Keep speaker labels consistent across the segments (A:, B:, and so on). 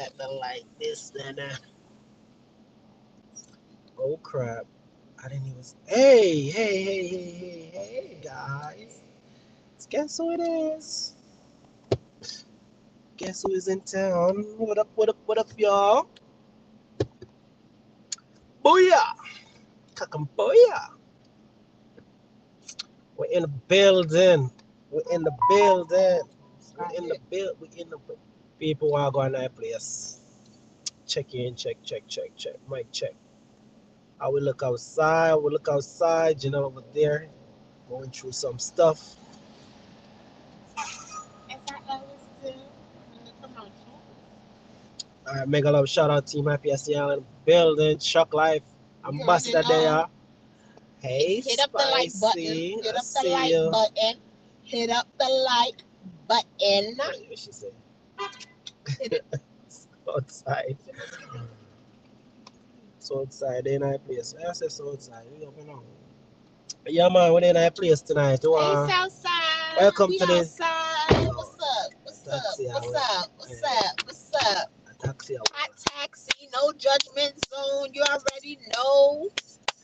A: got the like this and oh crap. I didn't even. Hey, guys. Guess who it is? Guess who is in town? What up, y'all? Booyah! Booyah! We're in the building. We're in the building. We in the people are going to that place. Check in, check. Mic check. I will look outside. We look outside. You know, over there, going through some stuff.
B: As I always do in the commercial.
A: All right, mega love shout out Team Happy SC Island building. Shock Life
B: You already
A: ambassador there.
B: know.
A: Hey,
B: Hit up the like button.
A: Spicy.
B: Hit
A: I
B: up the
A: see
B: like
A: you.
B: button. Hit up the like button.
A: What she say?
B: Hit it.
A: Outside. So outside, they in our place. I say so outside. We up and on. Yeah, man, we're in our place tonight.
B: Hey, Southside.
A: Welcome
B: We
A: to the
B: outside. What's up? What's up?
A: taxi
B: What's
A: hour.
B: up? What's up? What's up?
A: Taxi hour.
B: Hot taxi. No judgment zone. You already know.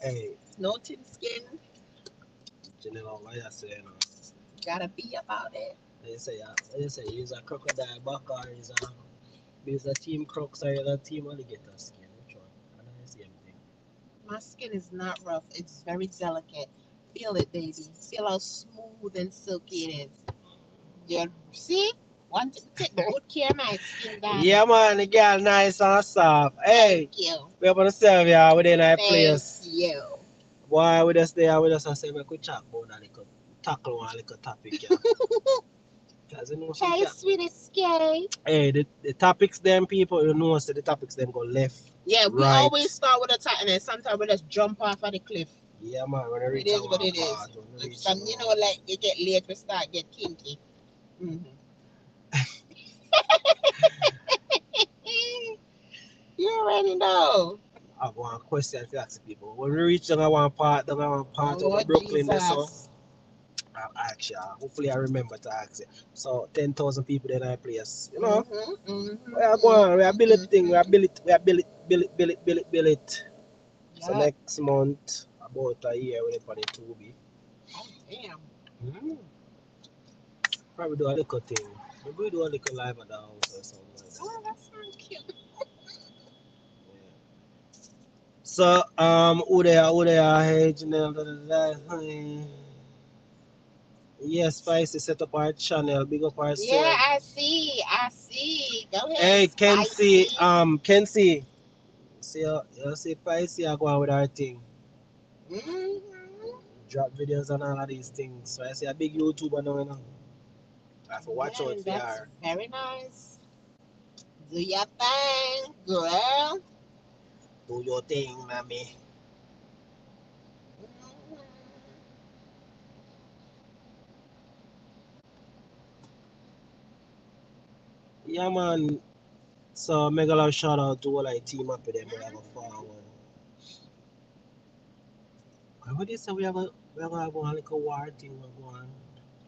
A: Hey,
B: No thin skin.
A: Janelle, what you say now?
B: Gotta be about it.
A: They say he's a crocodile back or he's a team crocs or he's a team alligator skin. Which one? I don't see anything.
B: My skin is not rough. It's very delicate. Feel it, baby. Feel how smooth and silky it is. You see? Want to take good care of my skin, guys.
A: Yeah, man, the girl nice and soft. Hey,
B: Thank you.
A: we're going to serve you within our
B: Thank
A: place.
B: you.
A: Boy, we just there with us and say we could chat about that little tackle one little topic. Yeah. Because you know, some
B: Hey, sweetie skate.
A: hey, the topics them people, you know, so the topics them go left.
B: Yeah, we
A: right.
B: always start with a tight and then sometimes we just jump off of the cliff.
A: Yeah, man, when I
B: It
A: reach
B: is
A: our
B: what it
A: part,
B: is.
A: when I
B: Like
A: reach
B: some, you know, like you get late, we start get kinky. You already know.
A: I have one question to ask people. When we reach down one part
B: Oh,
A: of Brooklyn, there, so
B: Jesus.
A: actually, hopefully I remember to ask it. So 10,000 people in our place, you know.
B: Mm-hmm,
A: We are going, we are build it thing, we are
B: mm-hmm.
A: build it. So
B: Yeah.
A: next month, about a year, we'll put it to be.
B: Oh, damn.
A: Mm. Probably do a little thing. Maybe we do a little live at the house or something like that.
B: Oh, that sounds cute.
A: Yeah. So, who they are, hey, Janelle, yes, Spicy set up our channel, big up
B: Yeah,
A: ourselves.
B: I see. I see. Go ahead,
A: Hey,
B: spicy.
A: Kenzie, see, you see, Spicy are going with our thing.
B: Mm-hmm.
A: Drop videos and all of these things. So I see a big YouTuber now, you know. I have to watch
B: Yeah,
A: out
B: and
A: for
B: that's
A: her.
B: very nice. Do your thing, girl.
A: Do your thing, mommy.
B: Mhm.
A: Yeah, man. So, mega love shout out to all I team up with them. We have a forward. What do you say? We have a one like a war thing we're going.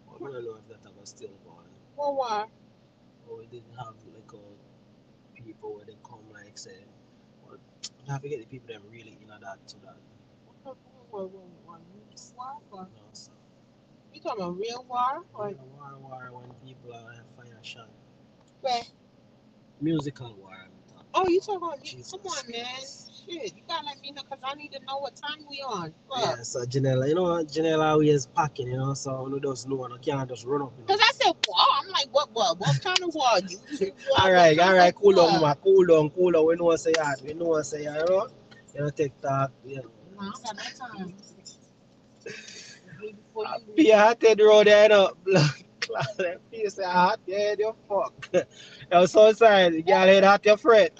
A: I don't know if that ever still going.
B: What war?
A: Or we didn't have like a people where they come like say, well, you have to get the people that really in that to that.
B: What, war? Or,
A: No, so
B: you talking about real war? Or
A: real war when people are fire shot.
B: where?
A: Musical war. I'm talking
B: Oh, you
A: about.
B: talking about me?
A: Jesus
B: Come on, man.
A: Christ.
B: Shit, you gotta let me know because I need to know what time we on. Fuck.
A: Yeah, so Janela, you know what? Janela always packing, you know, so you just know, you can't just run up, you know.
B: Because I said war. I'm like, what war? What kind of war? YouTube war?
A: All
B: What
A: right,
B: kind of
A: cool down,
B: war?
A: mama, cool down. We know what say that, we know what say that, you know. You know, take talk, you know.
B: No, I don't got no time. Way before
A: I
B: you
A: be a
B: leave.
A: hearted road there, you know. That piece of hot, yeah, you fuck. You so sorry, the girl head hot your friend.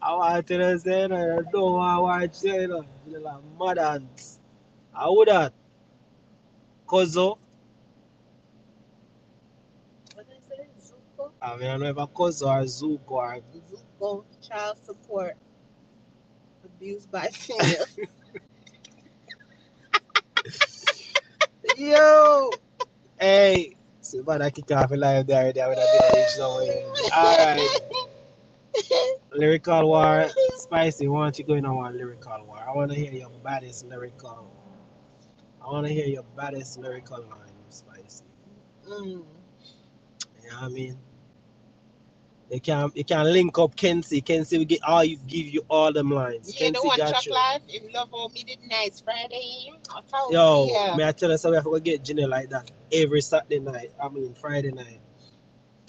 A: I want to say, you know, you don't want to watch, you know, like mothers. I would that, Kozo.
B: What did I say? Zuko?
A: I mean, I know if a Kozo or Zuko or
B: Zuko, child support, abused by female.
A: Yo! Hey! So, but I kick off a live there with a bitch somewhere. Alright. Lyrical war, spicy. Want you going on one lyrical war? I want to hear your baddest lyrical. I want to hear your baddest lyrical line, spicy.
B: Mm.
A: You know what I mean? You can link up Kenzie. Kenzie will give you all them lines.
B: Yeah, the
A: Kenzie
B: one
A: got
B: truck
A: you.
B: life in Love on Me Did Nights Friday. I told
A: Yo,
B: you.
A: may I tell you something? I forgot get Jenny like that every Saturday night. I mean Friday night.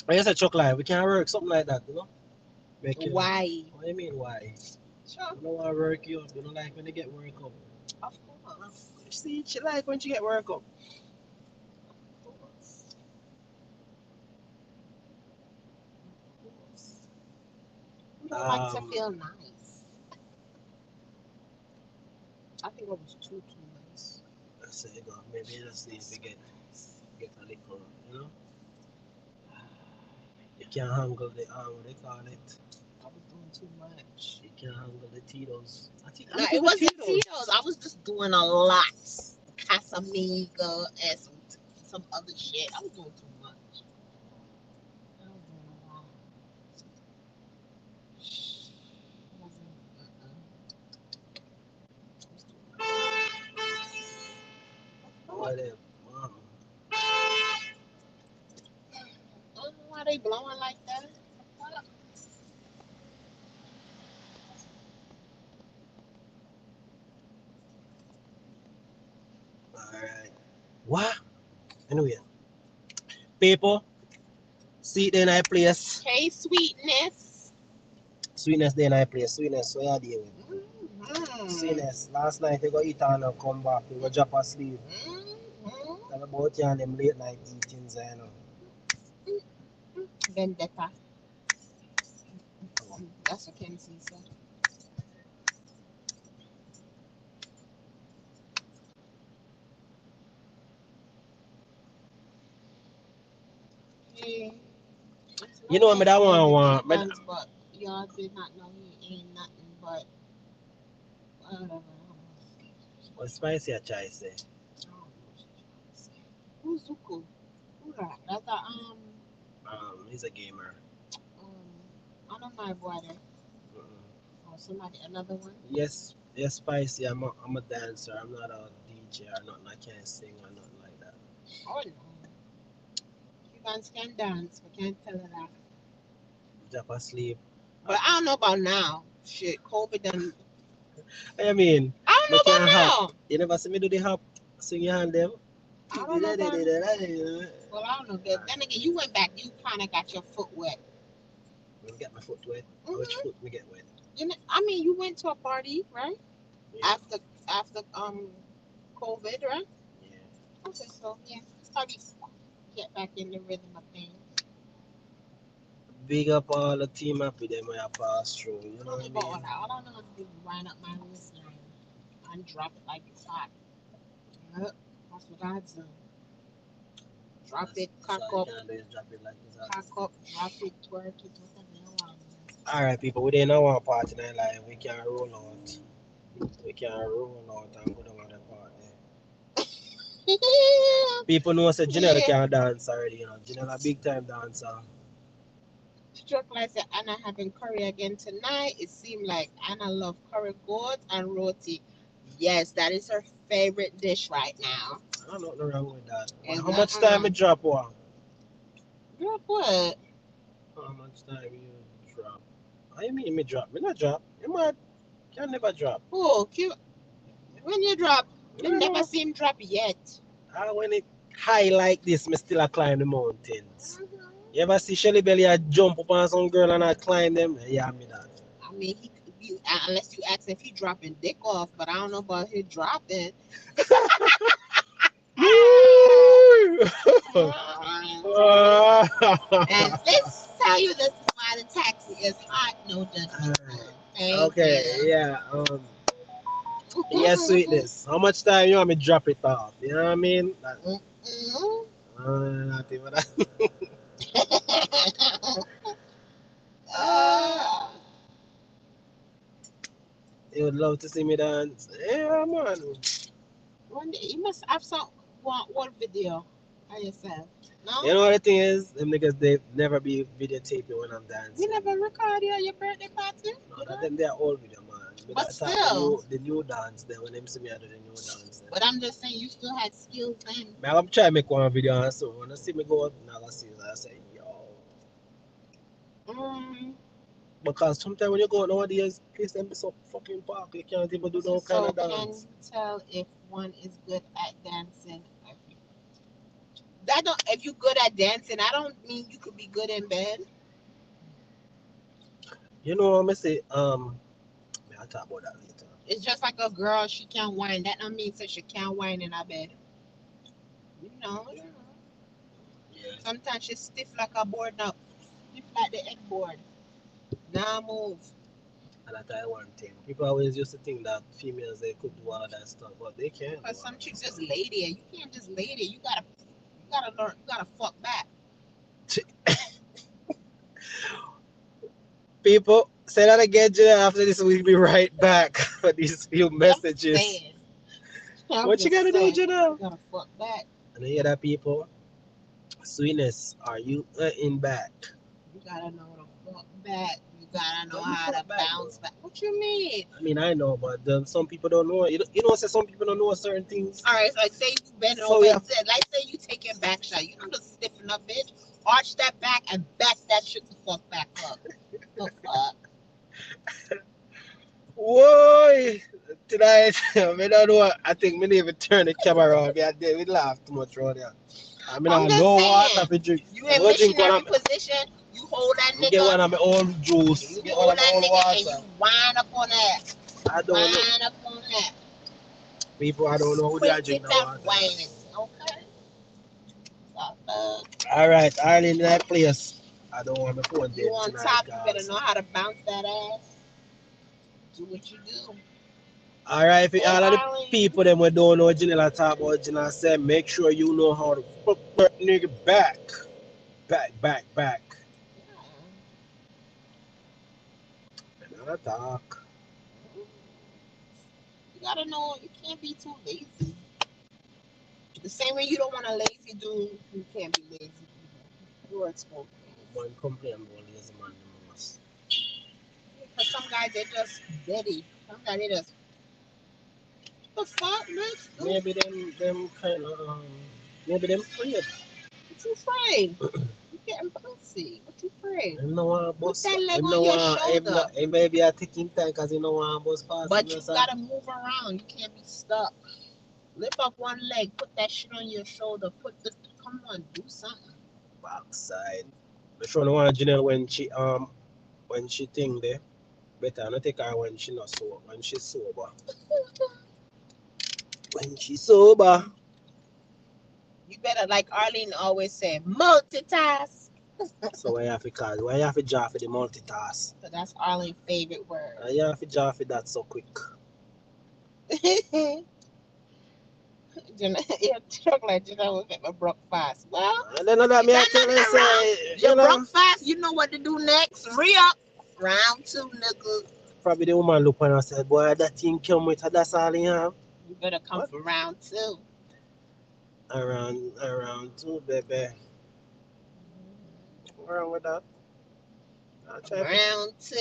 A: I guess a truck live. We can work something like that, you know? Make you.
B: Why?
A: What do you mean why?
B: Sure.
A: You don't want to work you. You don't like when they get work up.
B: Of course.
A: You see, she like when she get work up.
B: You don't like to
A: Um,
B: feel nice. I think it was too nice.
A: so you know, maybe you just need to get a little, you know. You can't handle the what they call it.
B: I was doing too much.
A: You can't handle the Tito's. I think I'm
B: No,
A: looking
B: it
A: for
B: wasn't
A: Tito's.
B: Tito's. I was just doing a lot. Casamiga and some other shit. I was doing too much. I was doing a lot. I was
A: What them? Wow.
B: I don't know why they blowing like that.
A: Alright. What? Anyway, people, see it in I place.
B: Hey, sweetness.
A: Sweetness day in I place. Sweetness, so you deal with.
B: Mm-hmm.
A: Sweetness, last night you go eat and come back. You go drop asleep.
B: Mm-hmm.
A: Tell about you and them late night eatings, you know.
B: Vendetta. That's what Kenzie said. Yeah.
A: You know me that one want.
B: But y'all did not know he ain't nothing but whatever.
A: What spicy I try to say?
B: Who's Zuko? Who that? That's a
A: He's a gamer.
B: I don't know brother.
A: Mm-mm.
B: Or somebody another one.
A: Yes, spicy. I'm a dancer. I'm not a DJ or nothing. I can't sing or nothing like that.
B: Oh no. Cubans can dance, we can't tell her that.
A: Drop asleep.
B: But I don't know about now. Shit, COVID done.
A: I mean,
B: I don't
A: me
B: know
A: can
B: about
A: hop.
B: now.
A: You never see me do the hop. Swing your hand them.
B: I don't know about. Well, I don't know. But then again, you went back. You kind of got your foot wet.
A: Me get my foot wet. Which
B: Hmm.
A: foot me get wet?
B: You know, I mean, you went to a party, right?
A: Yeah.
B: After COVID, right?
A: Yeah.
B: Okay, so yeah, it's time to get back in the rhythm of things.
A: Big up all the team up with them when I pass through. You
B: I
A: know
B: don't
A: what I
B: know about all
A: mean?
B: that. All I know how to do is wind up my wristline and drop it like it's hot. Yep, that's what I do. Drop it, cock
A: That's all
B: up,
A: you can do is drop it like this.
B: drop it, twerk it, whatever you want.
A: Alright, people, we didn't know one part in our life. We can roll out. We can roll out and go down on the party. People know say Janelle
B: Yeah.
A: can dance already, you know. Janelle a big time dancer.
B: Struck like say Anna having curry again tonight. It seemed like Anna loved curry goat and roti. Yes, that is her favorite dish right now.
A: I don't know nothing wrong with that. But
B: There's
A: how much
B: nothing
A: time
B: wrong.
A: you drop one?
B: Drop what?
A: How much time you drop? How you mean me drop? Me not drop. You mad? Can never drop.
B: Oh, cute. When you drop, you
A: No,
B: never
A: no.
B: see him drop yet.
A: When it high like this, me still a climb the mountains.
B: Mhm.
A: You ever see Shelly Belly a jump up on some girl and I climb them? Yeah, me that.
B: I mean, unless you ask if he dropping dick off, but I don't know about his dropping. And let's tell you this is why the taxi is hot. No judgment. Thank
A: Okay,
B: you.
A: yeah. Yes, sweetness. How much time you want me drop it off? You know what I mean?
B: Mhm.
A: Not even that.
B: Ah.
A: You would love to see me dance. Yeah, man.
B: One day you must have some one video. By yourself. No?
A: You know what the thing is? Them niggas, they never be videotaping when I'm
B: We
A: dancing.
B: never record you at your birthday party?
A: No, that them, they're old video, man. But
B: But
A: I thought the
B: still.
A: new dance, then when them see me, I do the new dance. Then.
B: But I'm just saying you still had skills then.
A: I'm gonna try to make one video and so when I see me go up, now I see, I say, yo.
B: Mm.
A: Because sometimes when you go nowadays, place them be so fucking park, you can't even do no kind
B: So
A: of
B: can
A: dance.
B: you tell if one is good at dancing? That don't. If you're good at dancing, I don't mean you could be good in bed.
A: You know, I say, I'll talk about that later.
B: It's just like a girl, she can't whine. That don't mean that she can't whine in her bed. You know.
A: Yeah.
B: Sometimes she's stiff like a board now. Stiff like the headboard. Now move.
A: And that's one thing. People always used to think that females they could do all that stuff, but they can't.
B: Because some chicks just lay there. You can't just lay there. You gotta learn. You gotta fuck back.
A: People, say that again, Jenna. After this, we'll be right back for these few messages.
B: Saying. I'm
A: What you
B: just
A: gotta do,
B: saying,
A: Jenna?
B: You gotta fuck back.
A: And you hear that, people? Sweetness, are you in back?
B: You gotta know to fuck back. You gotta know
A: Let me
B: how to
A: fuck back,
B: bounce
A: bro.
B: back. What you mean?
A: I mean, I know, but some people don't know. You know, say some people don't know certain things.
B: All right, so like say you bend
A: So
B: over.
A: yeah.
B: Like say you take your back shot. You know to stiffen up, bitch. Arch that back and back that shit the fuck back up. The fuck?
A: Whoa! Tonight, I don't know. I think we need to turn the camera on. We laugh too much around here. I mean,
B: I'm
A: I
B: just
A: know
B: saying.
A: water for drink.
B: You
A: I
B: in
A: go drink one
B: missionary
A: of
B: position. You hold that
A: me, get one
B: nigga.
A: of my own juice.
B: You
A: Get one
B: hold
A: of my
B: that
A: own
B: nigga and
A: water.
B: you wind up on that.
A: I don't know.
B: Wind up on that.
A: People, I don't know who they are
B: Squint
A: drink
B: it
A: the
B: that
A: water.
B: whining. Okay.
A: All right, Arlene, in that place. I don't want my phone
B: You
A: dead
B: on
A: tonight,
B: top, you better
A: guys.
B: know how to bounce that ass. Do what you do.
A: All right, for
B: Hey,
A: all of the
B: Arlene.
A: people them we don't know Janela talk about Janela said, make sure you know how to fuck that nigga back. Back. Another talk.
B: You gotta know you can't be too lazy. The same way you don't want a lazy dude, you can't be lazy. You're exposed.
A: One complain about lazy man the most.
B: Because some guys they're just steady. Some guys they just the fuck, bitch.
A: Maybe them kind of maybe them afraid.
B: What you afraid? You getting pussy. What you afraid?
A: Him no want
B: Put
A: bus.
B: that leg
A: Him
B: on
A: no
B: your
A: want.
B: shoulder.
A: Him maybe a taking time because he no want bus fast.
B: But you gotta move around. You can't be stuck. Lift up one leg. Put that shit on your shoulder. Come on, do something.
A: Backside. But sure no want Janelle when she think there. Better not take her when she not sober. When she's sober. When she's sober.
B: You better, like Arlene always say, multitask.
A: So why you have to call? Why you have to draw for the multitask?
B: So that's Arlene's favorite word.
A: You have to draw for that so quick.
B: You talk like you know get my broke fast. Well,
A: And then that me I tell you say,
B: you broke fast. You know what to do next. Re-up. Round 2, nigga.
A: Probably the woman look on and said, boy, that thing come with her, that's all you have.
B: You better come for round 2.
A: Around 2, baby. What's wrong with that?
B: Round 2.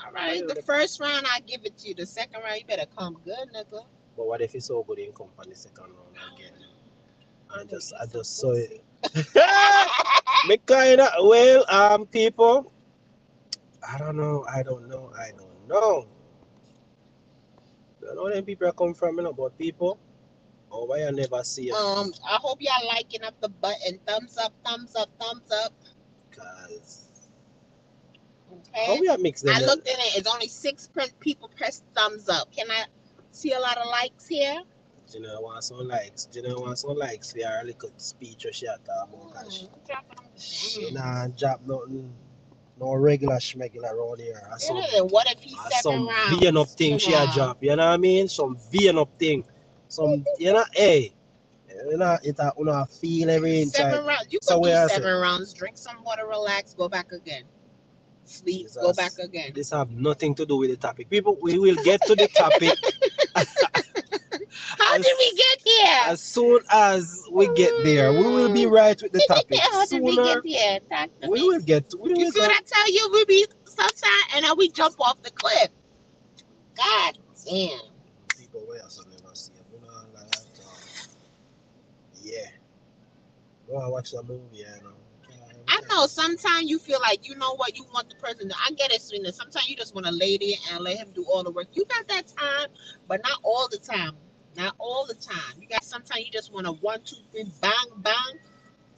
B: All right. The first round, I give it to you. The second round, you better come good, nigga.
A: But what if it's so good in come for the second round again? I just saw it. Me kinda well, people. I don't know. I don't know where them people come from, but people. Oh, why I never see it?
B: I hope y'all liking up the button. Thumbs up.
A: Cause
B: okay.
A: how we are mixed them?
B: I looked at it. It's only 6 people press thumbs up. Can I see a lot of likes here?
A: Jenna wants some likes. For her little speech or she had about. She nah drop nothing. No regular schmegular around here.
B: What if he's 7 rounds?
A: Some VN up thing she a drop, you know what I mean? Some VN up thing. Some, you know, hey. You know, feel every inch.
B: 7 rounds. You could do 7 rounds. Drink some water, relax, go back again. Sleep, go back again.
A: This have nothing to do with the topic. People, we will get to the topic.
B: How did we get here?
A: As soon as we get there, we will be right with the topic.
B: How did we
A: Sooner
B: get here? Talk to
A: we
B: me.
A: will get. We
B: You
A: will
B: see what
A: get.
B: I tell you? We be sometimes and then we jump off the cliff. God damn.
A: People where else I never see. We know like that. Yeah. Go and watch the movie. You know.
B: I know sometimes you feel like you know what you want the person to. I get it, Serena. Sometimes you just want to lay there and let him do all the work. You got that time, but not all the time. Not all the time. You got sometimes you just want to 1, 2, 3, bang, bang.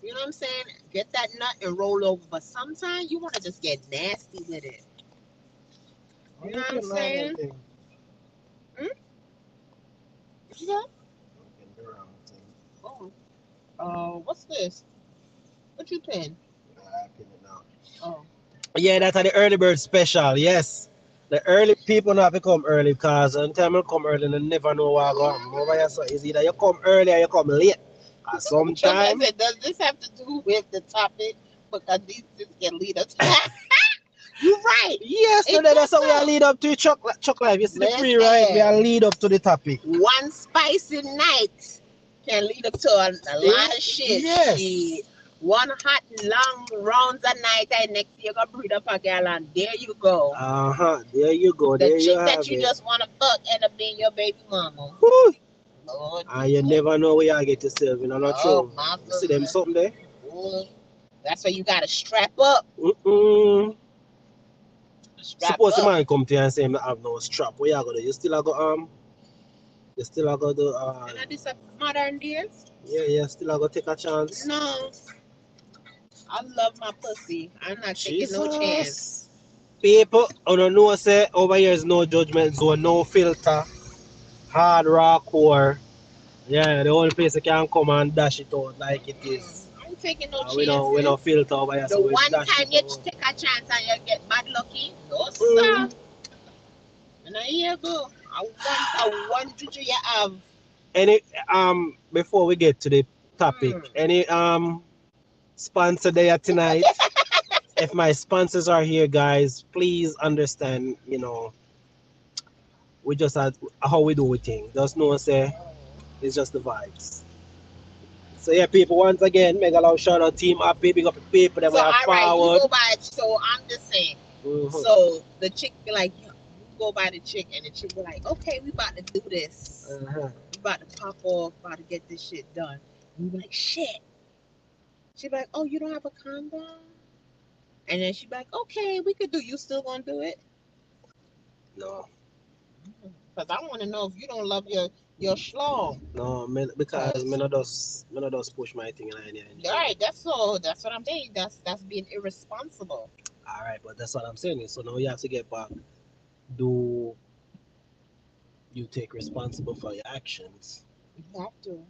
B: You know what I'm saying? Get that nut and roll over. But sometimes you want to just get nasty with it. You know what I'm saying? What you got? Oh, what's this? What you pin? Oh.
A: Yeah, that's the early bird special. Yes. The early people not have to come early because anytime you come early, you never know what going on. Over here, so it's either you come early or you come late. Sometimes.
B: Does this have to do with the topic? Because these can lead us. You're right.
A: Yes, so that's how we are lead up to Chuck Life. You see the free right? We are lead up to the topic.
B: One spicy night can lead up to a lot of shit.
A: Yes.
B: Shit. One hot long rounds a night and next year you gonna breed up a girl and there you go.
A: There you go.
B: The
A: there
B: chick
A: you
B: that
A: have
B: you
A: it.
B: just wanna fuck end up being your baby mama.
A: Woo.
B: Lord,
A: And you never know where you get yourself in. I'm not sure. You see them something there?
B: That's why you gotta strap up.
A: Suppose the man come to you and say I have no strap. What you gonna do? You still go you still gonna do
B: and this a modern days?
A: Yeah, still gonna take a chance.
B: No. I love my pussy. I'm not taking no chance.
A: People, I don't know say over here is no judgment zone, no filter, hard rock or yeah, the only place you can come and dash it out like it is.
B: I'm taking no chances.
A: We don't filter over here.
B: The
A: so
B: one time you take a chance and you get bad lucky, no sir. And here you go. I want to you have.
A: Any before we get to the topic, any sponsor there tonight? If my sponsors are here, guys, please understand, you know, we just had how we do things. Just know say it's just the vibes. So yeah, people, once again, mega loud shout out team happy, big up the people that we have forward.
B: You go by it, so I'm just saying. So the chick be like, you go by the chick and the chick be like, okay, we about to do this. We about to pop off, about to get this shit done. And we be like, shit. She be like, oh, you don't have a condom? And then she be like, okay, we could do. You still gonna do it?
A: No.
B: Because I want to know if you don't love your schlong.
A: No, because me not just push my thing in there.
B: All right, that's all. That's what I'm saying. That's being irresponsible.
A: All right, but that's what I'm saying. So now you have to get back. Do you take responsible for your actions?
B: You have to.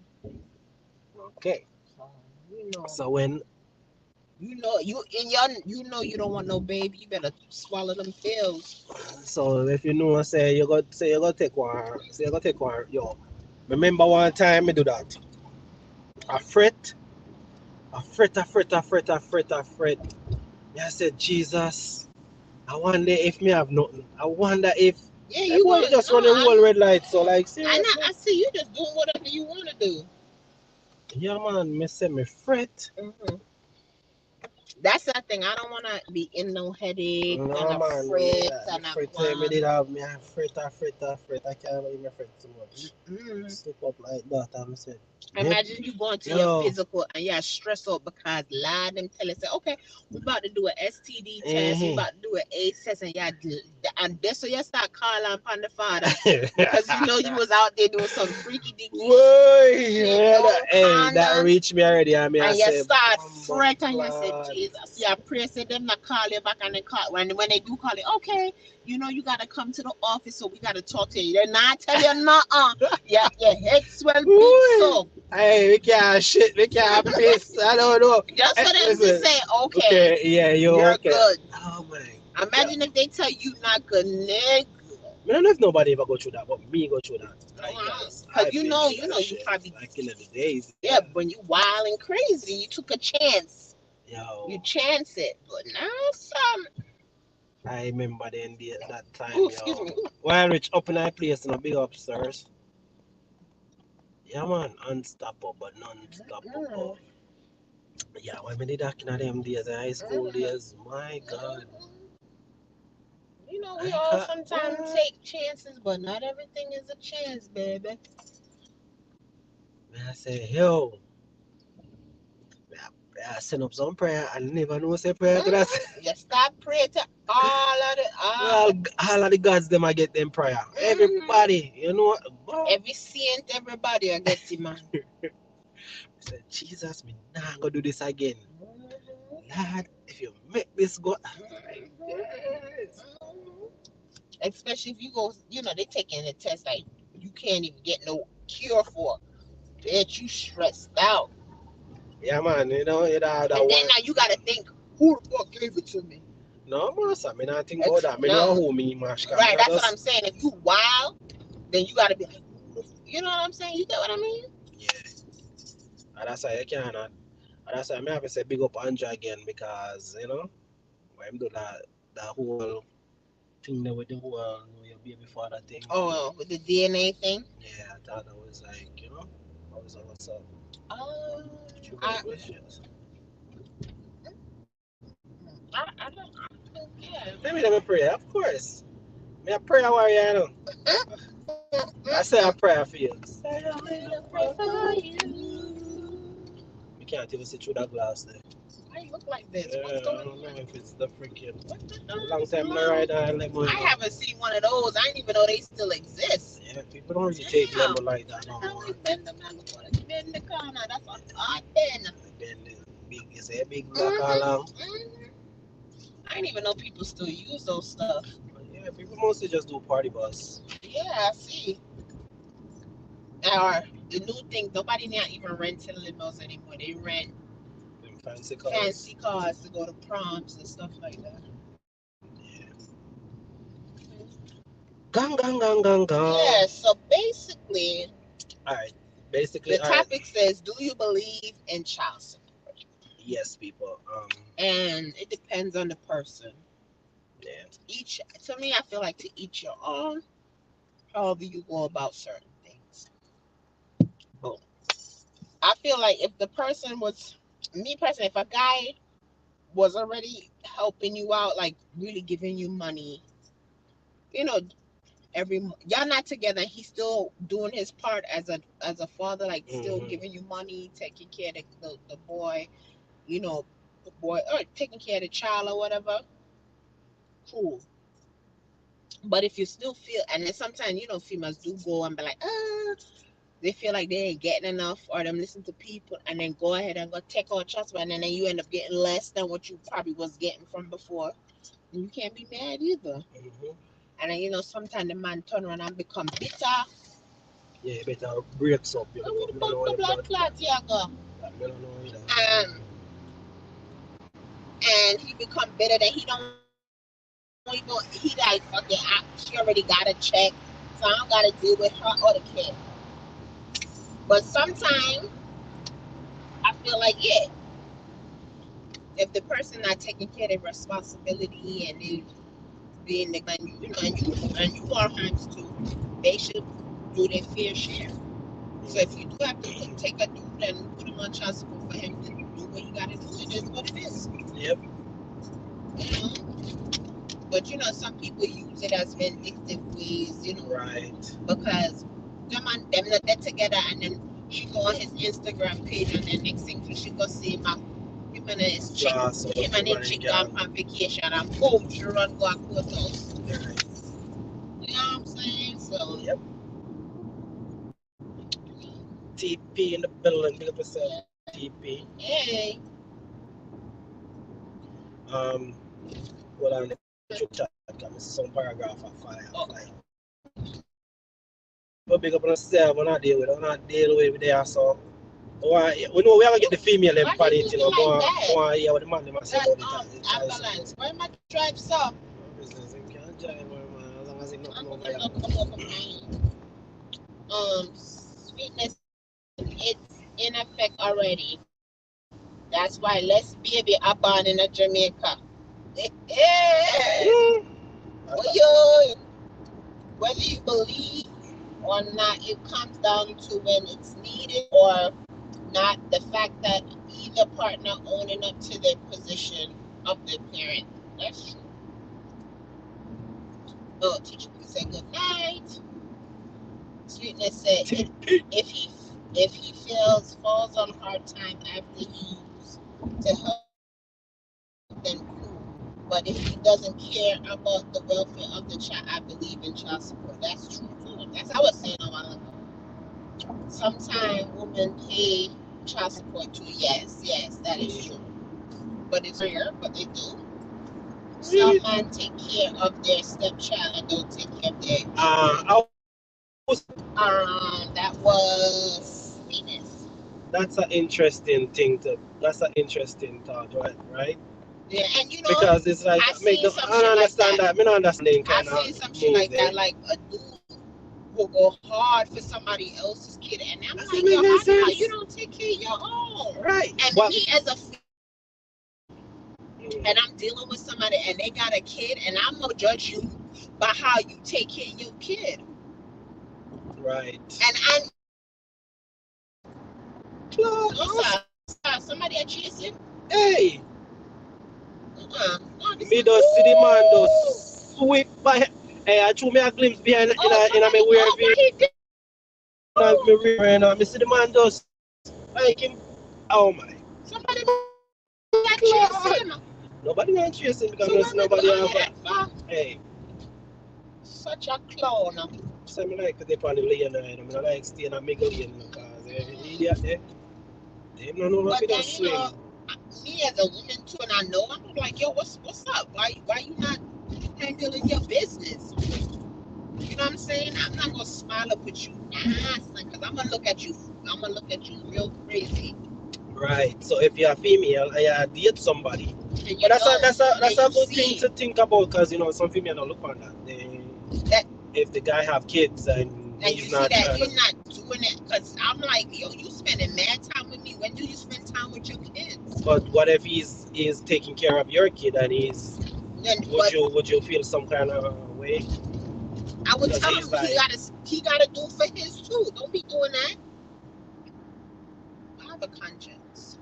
A: Okay.
B: You know.
A: So when
B: you know you don't want no baby, you better swallow them pills.
A: So if you know, say you got take one. Yo, remember one time me do that. I fret. Yeah, I said Jesus. I wonder if me have nothing. I wonder if
B: you
A: just run a whole red light. So like seriously.
B: I see you just doing whatever you want to do.
A: Yeah, man. Me say me fret.
B: That's the thing. I don't want to be in no headache and a fret.
A: Me did have me fret. I can't even fret too much. Slip up like that. I'm saying.
B: Imagine you going to your physical and you're stressed out because them tell us, okay, we're about to do an STD test, we're about to do an AIDS test, and that's so you start calling upon the father because you know you was out there doing some freaky dicky
A: that reached me already. I mean,
B: and you start fretting and you say, Jesus, I pray say them not call you back and they call when they do call you, okay, you know you gotta come to the office so we gotta talk to you. They're not tell you nothing. Yeah, your head swell big so.
A: Hey, we can't shit, we can't piss. I don't know.
B: Just for them to say, okay,
A: yeah, you're okay.
B: Good.
A: Oh my.
B: Imagine if they tell you not good, nigga.
A: I don't know if nobody ever go through that, but me go through that.
B: Because you know, you probably
A: back in the days.
B: Yeah, when you wild and crazy, you took a chance.
A: Yo.
B: You chance it, but now some.
A: I remember that time.
B: Ooh, excuse me.
A: While Rich up in that place in a big upstairs. Yeah, man, unstoppable, non-stoppable. Yeah, when we did that in them days, high school days, my God.
B: You know, we
A: I
B: all
A: got,
B: sometimes
A: what?
B: take chances, but not everything is a chance, baby.
A: I say, yo, I send up some prayer and never know say prayer could I say.
B: You stop praying to all of the
A: All of the gods them I get them prayer. Everybody, you know what? Boy,
B: every saint, everybody I get him, man.
A: I said, Jesus, me nah gonna do this again. Lord, if you make this go, yes.
B: Especially if you go, you know, they taking the test like you can't even get no cure for. That you stressed out.
A: Yeah, man, you know, you know that
B: And then
A: one.
B: now you gotta think, who the fuck gave it to me?
A: No, master, me not think about that. Me know
B: No.
A: who me mash can.
B: Right,
A: Me
B: that's what I'm
A: just,
B: saying. If you wild, then you gotta be like, you know what I'm saying? You get what I mean?
A: yeah. And that's why you cannot. And that's why I have to say big up Andrew again because, you know, when him do that whole thing there with the whole know your baby father thing.
B: Oh, with the DNA thing.
A: Yeah, I thought that was like, you know, I was like, what's up? Few
B: I,
A: questions.
B: I don't care.
A: Let me pray, of course. Me a prayer warrior, you know. I say a prayer for you. Say a little prayer for you. We can't even see through that glass there.
B: Why you look like this?
A: Yeah,
B: What's
A: I
B: going
A: don't know
B: on?
A: if it's the freaking
B: What the
A: long time I ride on lemon.
B: I haven't seen one of those. I didn't even know they still exist.
A: Yeah, people don't really take
B: Damn.
A: lemon like that no
B: How
A: more.
B: we bend the man bend the corner? That's what I been.
A: Then the big, you say big black along.
B: I didn't even know people still use those stuff.
A: Yeah, people mostly just do party bus.
B: Yeah, I see. Or the new thing, nobody not even renting limos anymore. They rent
A: Them fancy cars.
B: fancy cars to go to proms and stuff like that.
A: Yeah. Gang, gang, gang, gang, gang.
B: Yeah, so basically,
A: Alright. Basically,
B: the topic says, do you believe in child support?
A: Yes, people.
B: And it depends on the person.
A: Yeah.
B: To me, I feel like to each your own, however you go about certain things.
A: Boom.
B: I feel like if the person was, me personally, if a guy was already helping you out, like really giving you money, you know, y'all not together, he's still doing his part as a father, like still giving you money, taking care of the boy, you know, the boy, or taking care of the child or whatever, cool. But if you still feel, and then sometimes, you know, females do go and be like, they feel like they ain't getting enough, or them listen to people and then go ahead and go take out trust, and then you end up getting less than what you probably was getting from before. And you can't be mad either. And then, you know, sometimes the man turn around and become bitter.
A: Yeah, you better breaks up. You
B: Who the
A: know,
B: fuck the blood clot here go? And he become bitter that he don't even, he like, okay, she already got a check, so I don't gotta deal with her or the kid. But sometimes I feel like, yeah, if the person not taking care of their responsibility and they being neglected, you know, and you are hands too, they should do their fair share. So if you do have to take a dude and put him on child support for him to do what you gotta do, it is what it is.
A: Yep.
B: You know? But you know, some people use it as vindictive ways, you know.
A: Right.
B: Because them not get together, and then she go on his Instagram page, and then next thing she go see him and his chick gone on vacation and boom, she run go and courthouse.
A: Right.
B: You know what I'm saying? So
A: yep. TP in the building, big up yourself. TP.
B: Hey.
A: Well, on the chat, come some paragraph of fire. But big up on yourself, we're not deal with there, so. We know we are gonna get the female empathy, you know. Go on here with the man, they must say about it.
B: Ambulance, why am I drive so?
A: Business, you can't drive, man, as long as you
B: I'm
A: know
B: gonna come over mine. Sweetness, it's in effect already. That's why Let's Baby are born in Jamaica. Well, whether you believe or not. It comes down to when it's needed or not. The fact that either partner owning up to their position of the parent. That's true. Oh, teacher said good night. Sweetness said if he falls on hard time after he used to help, then cool. But if he doesn't care about the welfare of the child, I believe in child support. That's true too. That's I was saying a while ago. Sometimes women pay child support too. Yes, that is true. But it's rare, but they do. Some men take care of their stepchild and don't take care of their that was Venus.
A: That's an interesting thing that's an interesting thought, right?
B: Yeah, and you know,
A: because it's like
B: I
A: don't understand that. I don't understand kind
B: I've
A: of
B: seen some shit like that, like a dude will go hard for somebody else's kid, and I'm like, yo, how you don't take care of your own?
A: Right.
B: And me as a and I'm dealing with somebody and they got a kid, and I'm gonna judge you by how you take care of your kid.
A: Right.
B: And somebody are chasing.
A: Hey. Me don't see the man just sweep by. Hey, I threw me a glimpse behind in a me weird view. Me see the man just like him. Oh my.
B: Somebody not chasing him.
A: Nobody not chasing because nobody have. Hey.
B: Such a clown.
A: So I like they on the lane and I like staying a middle lane because idiot there. They don't know what to swing.
B: Me as a woman too, and I know, I'm like, yo, what's up? Why you not handling your business? You know what I'm saying? I'm not gonna smile up at you because I'm gonna look at you real crazy.
A: Right. So if you're a female and you date somebody, but that's a good thing to think about because some female don't look on that. If the guy have kids and
B: he's not doing it, because I'm like, yo, you spending mad time with me. When do you spend time with your kids?
A: But what if he's taking care of your kid and would you feel some kind of way?
B: I would tell him he gotta do for his too. Don't be doing that. I have a conscience.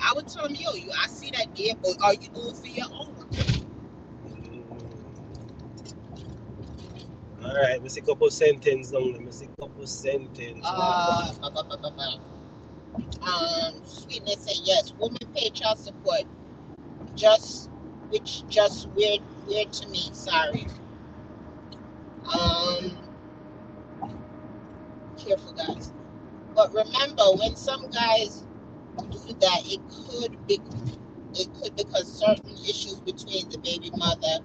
B: I would tell him, yo, I see that there, but are you doing for your own?
A: All right, we see a couple sentences down there.
B: Sweetness said yes. Women pay child support. Which weird to me. Sorry. Careful, guys. But remember, when some guys do that, it could because certain issues between the baby mother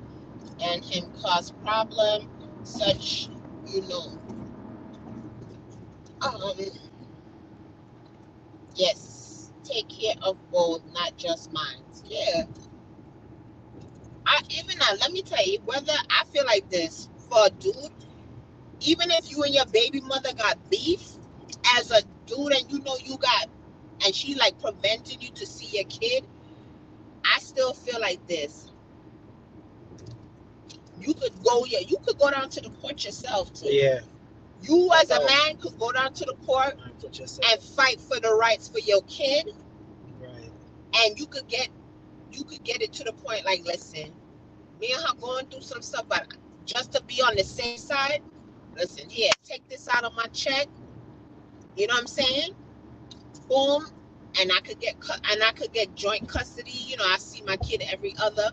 B: and him cause problem, such yes, take care of both, not just mine. Yeah. Let me tell you, whether I feel like this for a dude, even if you and your baby mother got beef as a dude and and she like preventing you to see your kid, I still feel like this. You could go down to the court yourself too.
A: Yeah.
B: You as a man could go down to the court and fight for the rights for your kid.
A: Right.
B: And you could get it to the point like, listen, me and her going through some stuff, but just to be on the safe side, listen, here, take this out of my check. You know what I'm saying? Boom, and I could get joint custody. I see my kid every other.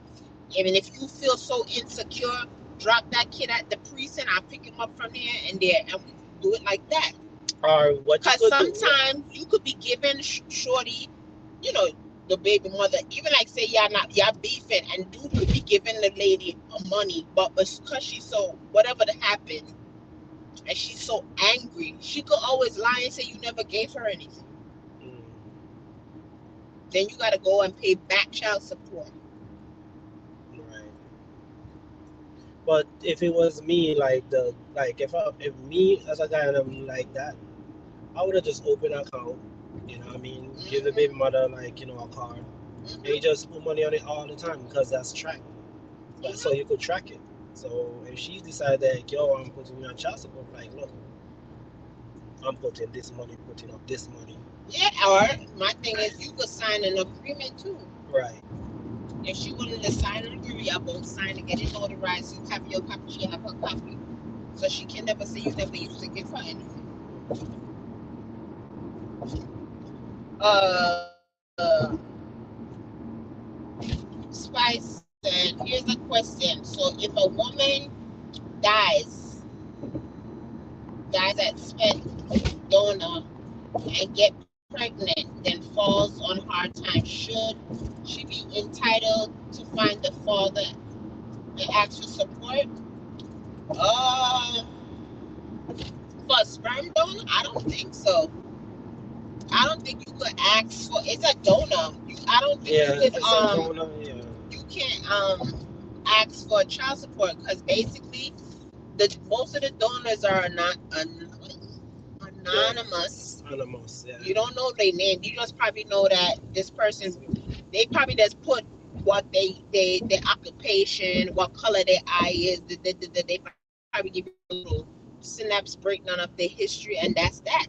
B: Even if you feel so insecure, drop that kid at the precinct. I'll pick him up from here and there, and we do it like that.
A: Or what?
B: Because sometimes you could be giving shorty, the baby mother, even like say y'all beefing, and dude could be giving the lady money, but because she's so whatever that happened, and she's so angry, she could always lie and say you never gave her anything. Then you gotta go and pay back child support.
A: Right. But if it was me, if me as a guy and I'm like that, I would have just opened an account. You know what I mean? Mm-hmm. Give the baby mother a card. Mm-hmm. And you just put money on it all the time because that's tracked. Mm-hmm. So you could track it. So if she decided like, yo, I'm putting you on child support, like, look, I'm putting this money, putting up this money.
B: Yeah, or my thing is you could sign an agreement too.
A: Right.
B: If she wanted to sign an agreement, y'all both sign and get it notarized. You have your copy, she have her copy. So she can never say you never used to give her anything. Spice said, here's a question. So if a woman dies at spent donor and get pregnant, then falls on hard times, should she be entitled to find the father and ask for support? Uh, for a sperm donor, I don't think so. I don't think you could ask for. It's a donor. I don't think
A: Yeah,
B: you
A: if
B: could.
A: it's a donor, yeah.
B: You can't ask for child support because basically, most of the donors are not anonymous.
A: Anonymous, yeah.
B: You don't know their name. You just probably know that this person. They probably just put what their occupation, what color their eye is. They probably give you a little synapse breakdown of their history, and that's that.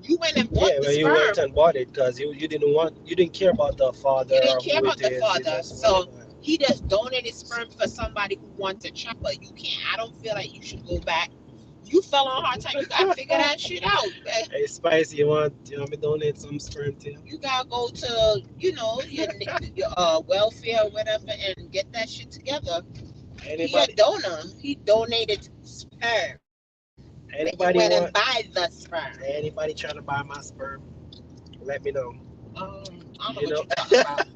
B: You went and bought the
A: well, you
B: sperm.
A: went and bought it because you didn't care about the father.
B: You didn't care
A: who
B: about
A: it
B: the
A: is.
B: father, so he just donated sperm for somebody who wants a child. But you can't. I don't feel like you should go back. You fell on hard time. You gotta figure that shit out.
A: Hey, Spice, you want me to donate some sperm to you?
B: You gotta go to your welfare or whatever and get that shit together. He a donor. He donated sperm.
A: Anybody
B: went and buy the sperm.
A: Anybody trying to buy my sperm? Let me know.
B: I don't know what you're talking about.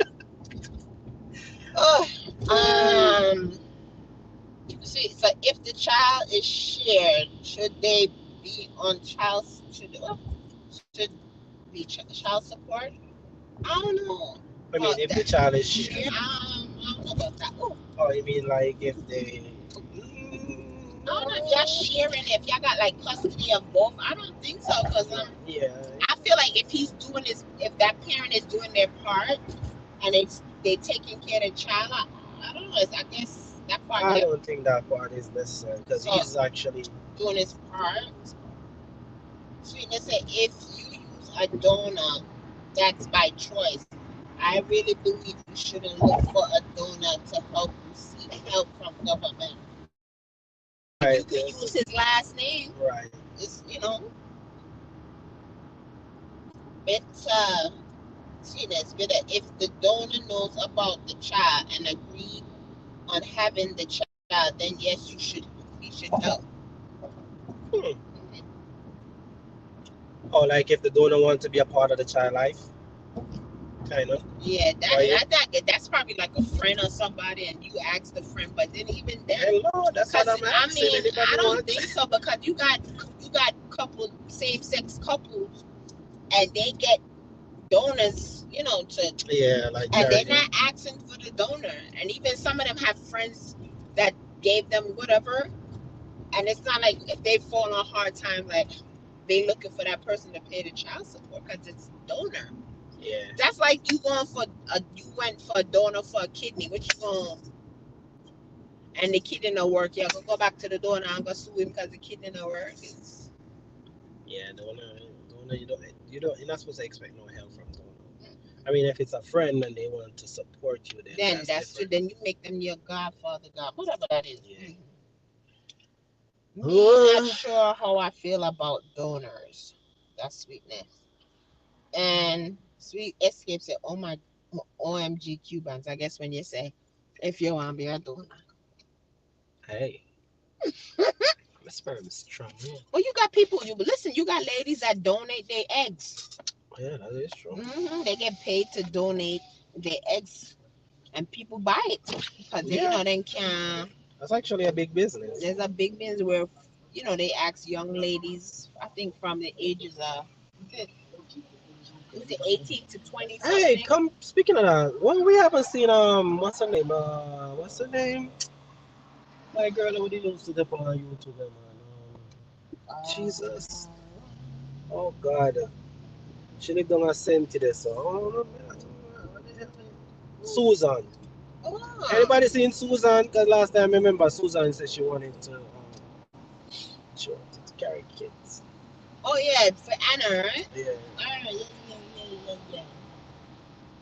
B: See, so if the child is shared, should they be on should be child support? I don't know.
A: I mean, if the child is shared.
B: I don't know about that. Ooh.
A: Oh, you mean like if they?
B: I don't know if y'all sharing, if y'all got like custody of both. I don't think so, cause
A: yeah.
B: I feel like if that parent is doing their part, and they taking care of the child, I don't know. I guess that part.
A: I don't think that part is necessary because he's actually
B: doing his part. Sweetness said, if you use a donor, that's by choice. I really believe you shouldn't look for a donor to help you seek help from government. Right. You can use his last name.
A: Right.
B: It's, Sweetness, if the donor knows about the child and agreed on having the child, then yes, he should help.
A: Oh, like if the donor wants to be a part of the child life? Kind of.
B: Yeah, that's probably like a friend or somebody, and you ask the friend, but then even then,
A: hello, that's what I'm asking.
B: I don't think so, because you got same-sex couples, and they get donors, and they're not asking for the donor, and even some of them have friends that gave them whatever, and it's not like if they fall on a hard time, like they looking for that person to pay the child support because it's donor. Yeah. That's like you went for a donor for a kidney. What you going? And the kidney don't work. Yeah, go back to the donor and go sue him because the kidney don't work. Yeah, donor. You're not supposed to expect no help from donor. I mean, if it's a friend and they want to support you, then that's true. Then you make them your godfather, whatever that is. Yeah. I'm not sure how I feel about donors. That's Sweetness. And Sweet Escape said, "Oh my, OMG Cubans." I guess when you say, if you want to be a donor. Hey. My sperm is strong. Yeah. Well, you got people. You got ladies that donate their eggs. Yeah, that is true. They get paid to donate their eggs, and people buy it because they can. That's actually a big business. There's a big business where, they ask young ladies. I think from the ages of. Is it 18 to 20 something? Hey, speaking of that, well, we haven't seen what's her name? My girl that we used to dip on YouTube, man. Jesus. Oh God. She lived on a cent today, so what the hell? Susan. Oh,
A: Anybody seen Susan? Because last time I remember Susan said she wanted to carry kids.
B: oh yeah, for Anna, right?
A: Yeah.
B: Ah, yeah.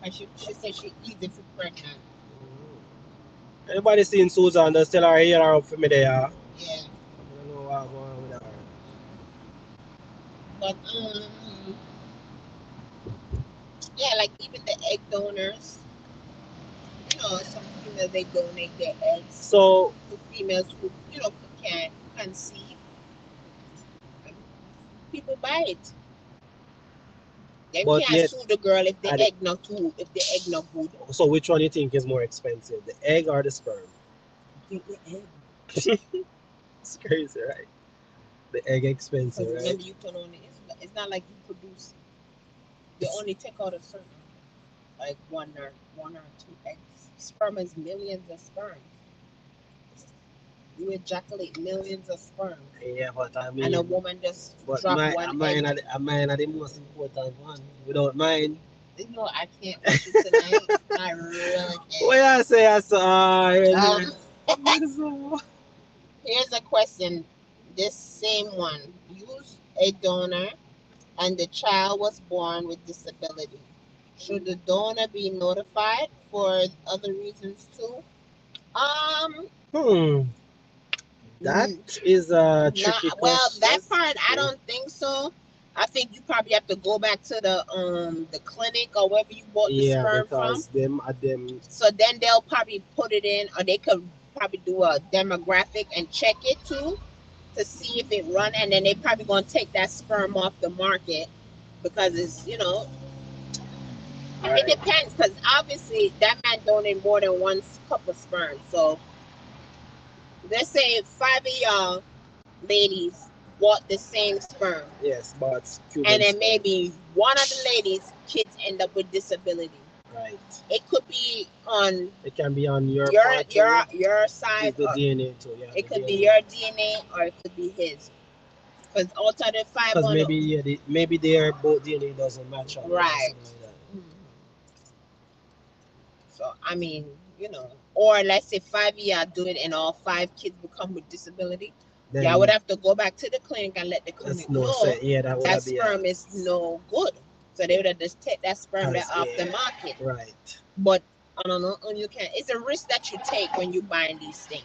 B: And she said she easy for pregnant.
A: Mhm. Anybody seen Susan? They still are here up for me there. I
B: Yeah,
A: don't know what's going on with her.
B: but yeah, like even the egg donors, some females they donate their eggs
A: So,
B: to females who can conceive. And people buy it. Them
A: but
B: can't
A: yet,
B: sue the girl if the
A: I
B: egg not too, if the egg not good.
A: so which one you think is more expensive, the egg or the sperm?
B: I think the egg.
A: It's crazy, right? The egg expensive,
B: Because
A: right?
B: remember, you can only, it's not like you produce, they only take out a certain, like one or two eggs. Sperm is millions of sperm. You ejaculate millions of sperm.
A: Yeah, but I
B: And a
A: mean,
B: woman just
A: but
B: drop one egg.
A: mine are the most important one. Without mine,
B: I can't with you tonight. I really
A: what
B: can't.
A: I say, I saw.
B: Um, here's a question. This same one. Use a donor and the child was born with disability. Should the donor be notified for other reasons too? Um,
A: Hmm, that
B: n-
A: is a
B: not
A: tricky
B: well.
A: question.
B: That
A: That's
B: part I
A: tricky.
B: don't think so. I think you probably have to go back to the clinic or wherever you bought the
A: Yeah,
B: sperm from.
A: because them.
B: So then they'll probably put it in, or they could probably do a demographic and check it too to see if it run, and then they probably gonna take that sperm off the market because it
A: Right.
B: depends because obviously that man donated more than one cup of sperm. So let's say five of y'all ladies bought the same sperm,
A: Yes, but
B: and
A: Cuban
B: then
A: sperm.
B: maybe one of the ladies' kids end up with disability.
A: Right.
B: It could be on
A: It can be on your
B: your
A: part
B: your
A: too.
B: your
A: Is
B: side,
A: the
B: or
A: DNA too? Yeah,
B: it
A: the
B: could be
A: DNA.
B: your DNA, or it could be his. Because out of the five
A: Because
B: on
A: maybe yeah, maybe their both DNA doesn't match up, yeah,
B: right.
A: something like that.
B: Mhm. So I mean, or let's say 5 year do it and all five kids become with disability. Y'all would
A: Then
B: have to go back to the clinic and let the
A: that's
B: clinic
A: no
B: know
A: say. Yeah, that would
B: that
A: be
B: sperm is no good. So they would have just take that sperm back
A: as
B: off the
A: yeah,
B: market.
A: right.
B: But I don't know, and you can. It's a risk that you take when you buying these things.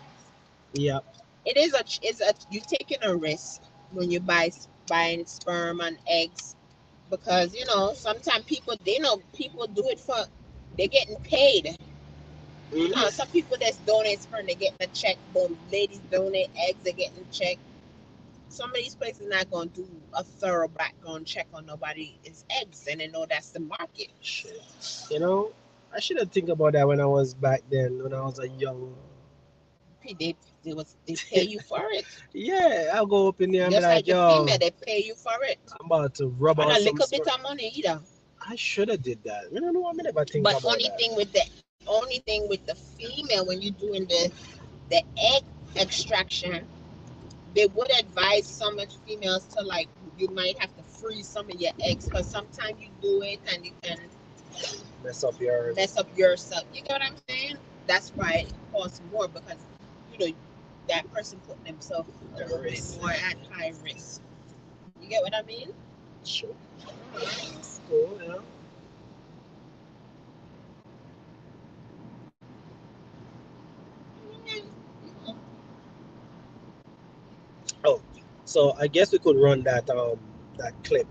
A: Yep.
B: It is a you taking a risk when you buying sperm and eggs because sometimes people do it for they're getting paid.
A: Hmm.
B: Some people that's donate sperm, they getting a check. Boom, ladies donate eggs, they getting a check. Some of these places not gonna do a thorough background check on nobody's eggs, and they know that's the market.
A: Shit. You know, I should have think about that when I was back then, when I was a young.
B: They pay you for it,
A: Yeah, I'll go up in there and be
B: just
A: like,
B: like the
A: yo,
B: female, they pay you for it,
A: I'm about to rub
B: and
A: out
B: a
A: some
B: little bit
A: sperm.
B: of money either.
A: I should have did that. You know, I never think
B: But
A: about that.
B: only thing with the female when you're doing the egg extraction, they would advise some of females to like you might have to freeze some of your eggs because sometimes you do it and you can
A: Mess up your
B: mess up yourself. You get what I'm saying? That's why it costs more because you know that person put themselves a little bit
A: risk.
B: more at high risk. You get what I mean?
A: Sure. That's cool, yeah. Oh, so I guess we could run that clip.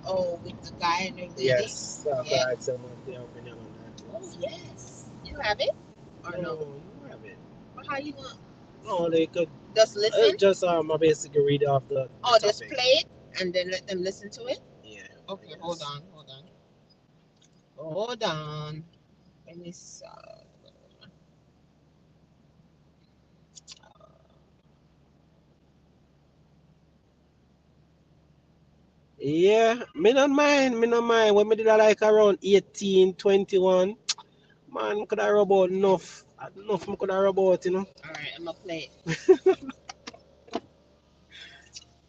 B: Oh, with the guy and the lady.
A: Yes. So
B: Yeah.
A: I had some of their opinion on that.
B: Oh yes. You have it or no?
A: No, you have it.
B: But how you gonna
A: No, they could
B: just listen?
A: just I basically read off the
B: Oh, just
A: topic.
B: play it and then let them listen to it.
A: Yeah.
B: Okay,
A: Yes.
B: hold on. Let me see.
A: Yeah, me not mind, me not mind. When me did I like around 18, 21, man, could I rub out enough me could I rub out, you know.
B: All right, I'm gonna play it.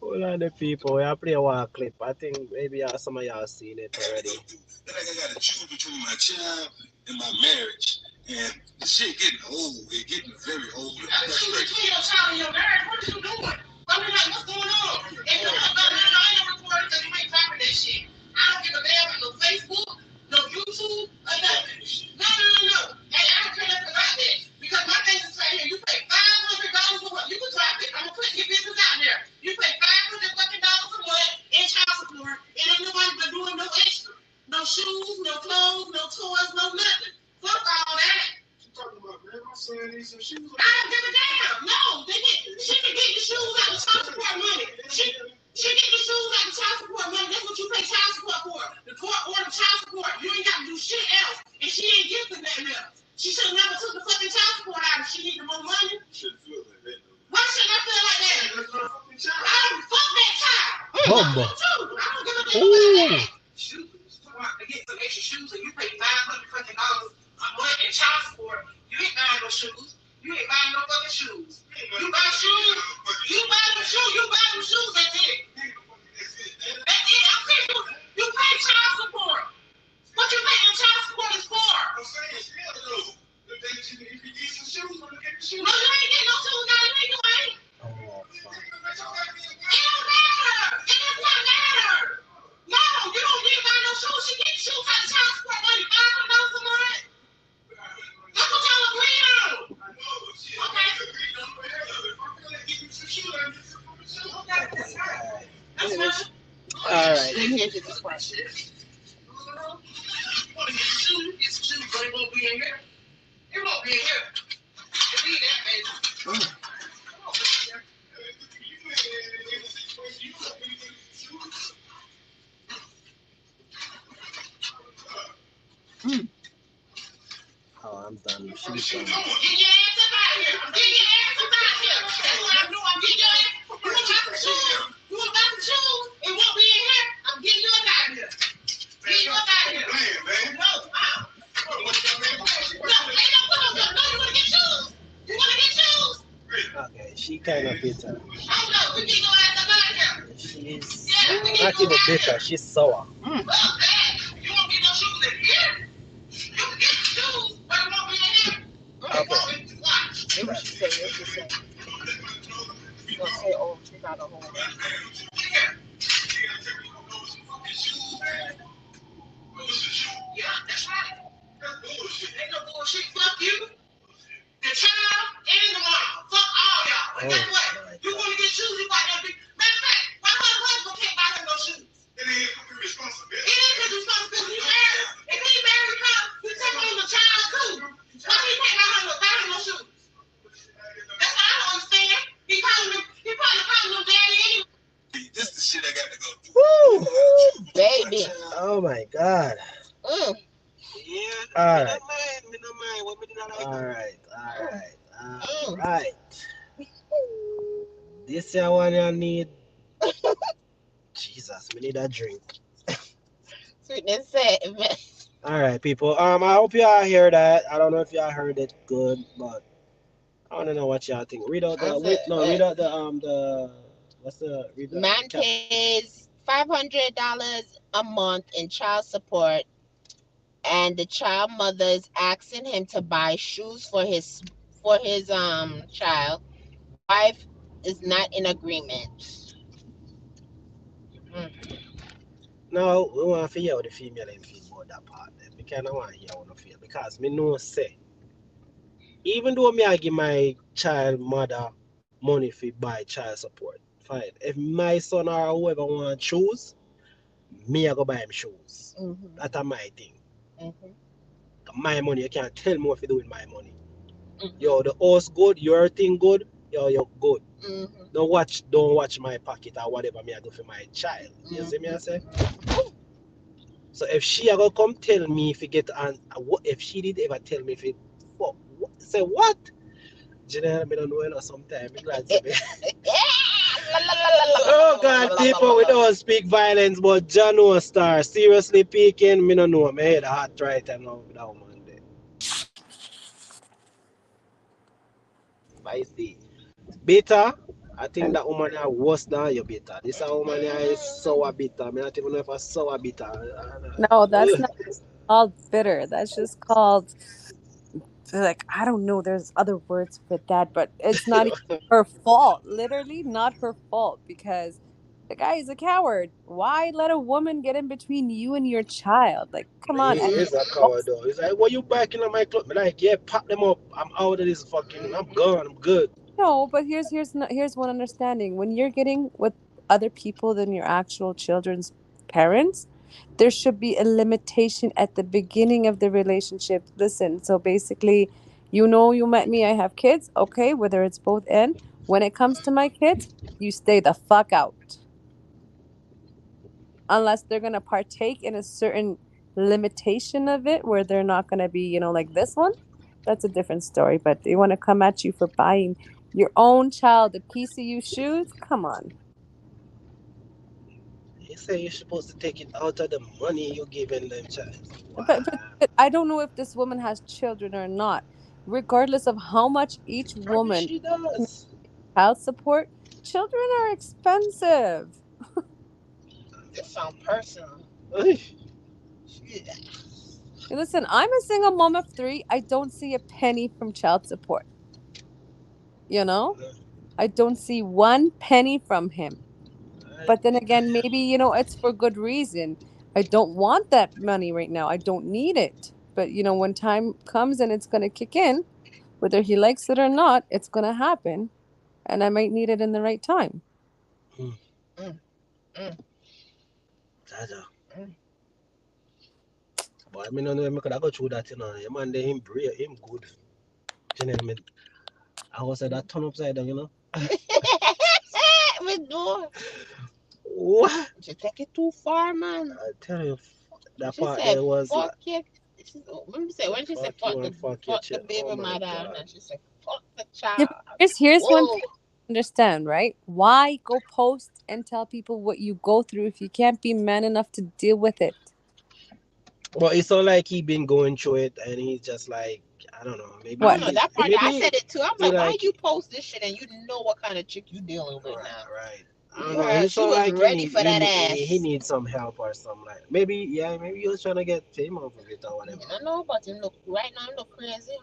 A: Hold on the people, I play one clip. I think maybe some of y'all seen it already. Feel like I got to choose between my child
C: in my marriage, and the shit getting old. It getting very old. That's between your child and your marriage. What are you doing? I mean, like, what's going on? And no, I ain't gonna report it because you ain't dropping that shit. I don't give a damn on no Facebook, no YouTube, or nothing. No. And I don't care nothing about that. Because my thing is right here, you pay $500 a month. You can drop it. I'm gonna put your business out there. You pay $500 fucking dollars a month in child support, and ain't nobody but doing no extra. No shoes, no clothes, no toys, no nothing. Fuck all that. You talking about, man? My son needs some shoes. I don't give a damn. No, she can get the shoes out of child support money. She get the shoes out of child support money. That's what you pay child support for. The court ordered child support. You ain't got to do shit else. And she ain't giving nothing else. She should have never took the fucking child support out if she needed more money. Shouldn't feel like that, though. Why shouldn't I feel like that? That's not a fucking child. I don't fuck that child.
A: Bumbo.
C: I don't give a damn about that. Shoes. To get some extra shoes and you pay $500 fucking dollars a month in child support. You ain't buying no shoes. You ain't buying no fucking shoes. You buy shoes. You buy them shoes. You buy them shoes. That's it. That's it. I'm saying you pay child support. What you paying child support is for? I'm saying still though. If you get some shoes, when you get the shoes. No, you ain't getting no shoes now. You ain't.
A: Oh, fuck.
C: It don't matter. It does not matter. No, you don't need to buy no shoes. She gets shoes out of child support money, $500 a month. That's what y'all agreed on. Okay. That's fine.
A: All right.
B: Then here's your question.
C: You want to get shoes, but it won't be in here. It won't be in here. You need that, baby.
A: Oh, I'm done. She's done.
C: Get your ass up out of here. Get your ass up out of here. That's what I'm doing. I'm getting your ass. You want to buy some shoes? You want to buy some shoes? It won't be in here. I'm getting you up out of here. Get you up out of here. No, no, ain't no put on your. No, you want to get shoes? You want to get shoes?
A: Okay, she kind of bitter.
C: Oh no, we get your ass up out of here.
A: She's
C: Yeah, we
A: not
C: get
A: even bitter. She's sour.
C: Well, man, you won't get no shoes in here. You can get the shoes, but it won't be in here.
A: Okay.
C: Watch.
B: Maybe she said what she said. She's gonna say, oh, she got a hold of it.
C: Yeah, that's right. That's bullshit. Ain't no bullshit. Fuck you, the child, and the mom. Fuck all y'all. But guess what? You want to get shoes, you got that big. Matter of fact, why my husband can't buy him no shoes? It ain't his responsibility. It is his responsibility. He married. If he married her, you take on the child too. Why he can't buy him no shoes? That's what I don't understand. He probably calling him daddy anyway. This is the shit I got to go through.
A: Woo!
B: Baby.
A: Oh my God.
B: Mm.
C: Yeah.
A: All right.
C: Me no mind. What me do not like?
A: All right. This is one you need. Jesus, we need a drink.
B: Sweetness said,
A: All right, people. I hope y'all hear that. I don't know if y'all heard it good, but I want to know what y'all think. Read out the read out the what's the read the
B: man pays $500 a month in child support, and the child mother is asking him to buy shoes for his child. Wife is not in agreement.
A: No, we want to hear how the female and feel about that part. We kind of want to hear how they feel because me know say even though me I give my child mother money for buy child support, fine. If my son or whoever want to choose, me I go buy him shoes.
B: Mm-hmm.
A: That's my thing.
B: Mm-hmm.
A: My money, you can't tell me what to do with my money.
B: Mm-hmm.
A: Yo, the house good, your thing good, yo, you're good.
B: Mm-hmm.
A: Don't watch my pocket or whatever me I do for my child. You see me I say? So if she ever come tell me if you get if she did ever tell me if it say what? General, I don't know sometimes. I'm glad to be. Oh God, people, we don't speak violence, but Jano Star, seriously speaking, me don't know. My head hot right now with that woman there. Spicy. Bitter, I think that woman is worse than you bitter. This woman is sour bitter. I don't even know if a sour bitter.
D: No, that's not called bitter. That's just called like I don't know. There's other words for that, but it's not even her fault. Literally, not her fault because the guy is a coward. Why let a woman get in between you and your child? Like, come
A: He
D: on. And
A: is a coward
D: also,
A: though. He's like, "What you backing up my club?" Me like, "Yeah, pop them up. I'm out of this fucking. I'm gone. I'm good."
D: no, but here's one understanding. When you're getting with other people than your actual children's parents, there should be a limitation at the beginning of the relationship. Listen, so basically, you met me, I have kids, okay, whether it's both end. When it comes to my kids, you stay the fuck out. Unless they're gonna partake in a certain limitation of it where they're not gonna be, like this one, that's a different story. But they want to come at you for buying your own child a piece of you shoes. Come on.
A: He say you're supposed to take it out of the money you're giving them, child.
D: But, but
A: Wow.
D: but I don't know if this woman has children or not. Regardless of how much each
A: Probably
D: woman
A: she
D: can
A: does.
D: child support, children are expensive.
B: This sound personal.
A: Ay,
B: Shit.
D: Listen, I'm a single mom of three. I don't see a penny from child support. You know, I don't see one penny from him.
A: ay,
D: But then again, maybe, it's for good reason. I don't want that money right now. I don't need it. But, when time comes and it's going to kick in, whether he likes it or not, it's going to happen. And I might need it in the right time.
A: mm,
B: Mm, mm,
A: Jaja.
B: mm.
A: But I mean, no, I could have go through that, you know. Your man, there, him brave, him good. You know what I mean? I was at that turn upside down, you know.
B: We do.
A: What?
B: She take it too far, man.
A: I tell you, that
B: She
A: part
B: said,
A: there was like,
B: "Fuck you." Let me say when she said,
A: fuck you and fuck your
B: fuck the
A: chick. Oh
B: baby
A: my
B: mother," and
A: god.
B: then she said, "Fuck the
D: Yeah,
B: child."
D: but here's one
B: Whoa.
D: thing to understand, right? Why go post and tell people what you go through if you can't be man enough to deal with it?
A: But it's not like he been going through it and he's just like, I don't know,
B: I don't
D: What?
B: know
A: maybe,
B: that part. I
A: maybe
B: said it too. I was
A: he
B: like, "Why
A: like,
B: you post this shit and you know what kind of chick you dealing with
A: right,
B: now?"
A: right. I don't
B: You
A: know.
B: heard
A: It's
B: she
A: not
B: was
A: like
B: ready for that
A: he
B: ass.
A: needs some help or something like. Maybe yeah, maybe he was trying to get fame off of it or whatever.
B: I know, but him look right now. Him look crazy.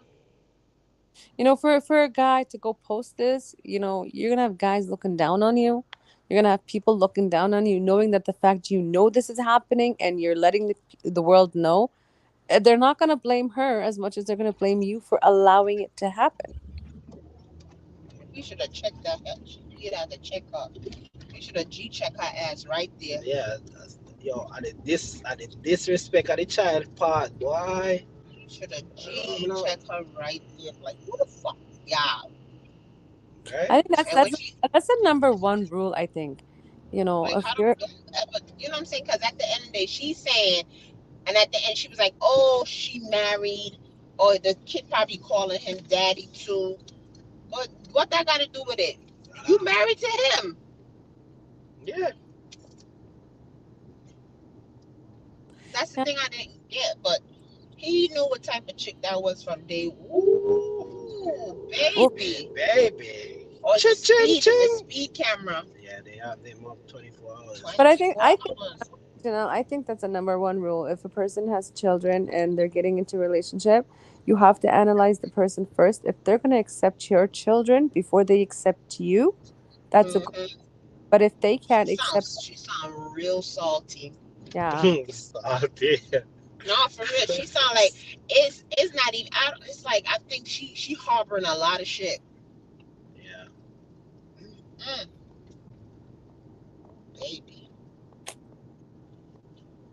D: For a guy to go post this, you're gonna have guys looking down on you. You're gonna have people looking down on you, knowing that the fact this is happening and you're letting the world know, they're not gonna blame her as much as they're gonna blame you for allowing it to happen.
B: You should have checked that. He had to check her. You should have G check her ass right there.
A: Yeah, yo, and the disrespect of the child part, boy.
B: You should have
A: I
B: G
A: mean,
B: check her right there. Like who the fuck, yeah.
D: I
A: right?
D: think that's
B: And when
D: that's
B: she
D: that's the number one rule. I think,
B: like,
D: if
B: how
D: you're
B: don't ever, you know what I'm saying? Because at the end of the day, she's saying, and at the end, she was like, "Oh, she married, or the kid probably calling him daddy too." But what that got to do with it? You married to him.
A: Yeah.
B: That's the
D: yeah,
B: thing I didn't get. But he knew what type of chick that was from day. Ooh,
D: well,
B: baby.
A: Baby.
B: Or
A: Ching ching
B: the
A: ching.
B: speed camera.
A: Yeah, they have them up 24 hours.
D: but I
B: Twenty
D: think
B: four
D: I think
B: hours.
D: I think that's a number one rule. If a person has children and they're getting into a relationship, you have to analyze the person first. If they're gonna accept your children before they accept you, that's a good.
B: Hmm.
D: But if they can't accept,
B: She sounds real salty.
D: yeah,
A: Salty.
B: No, for real. She sound like it's not even. It's like I think she harboring a lot of shit.
A: Yeah.
B: Mm, baby.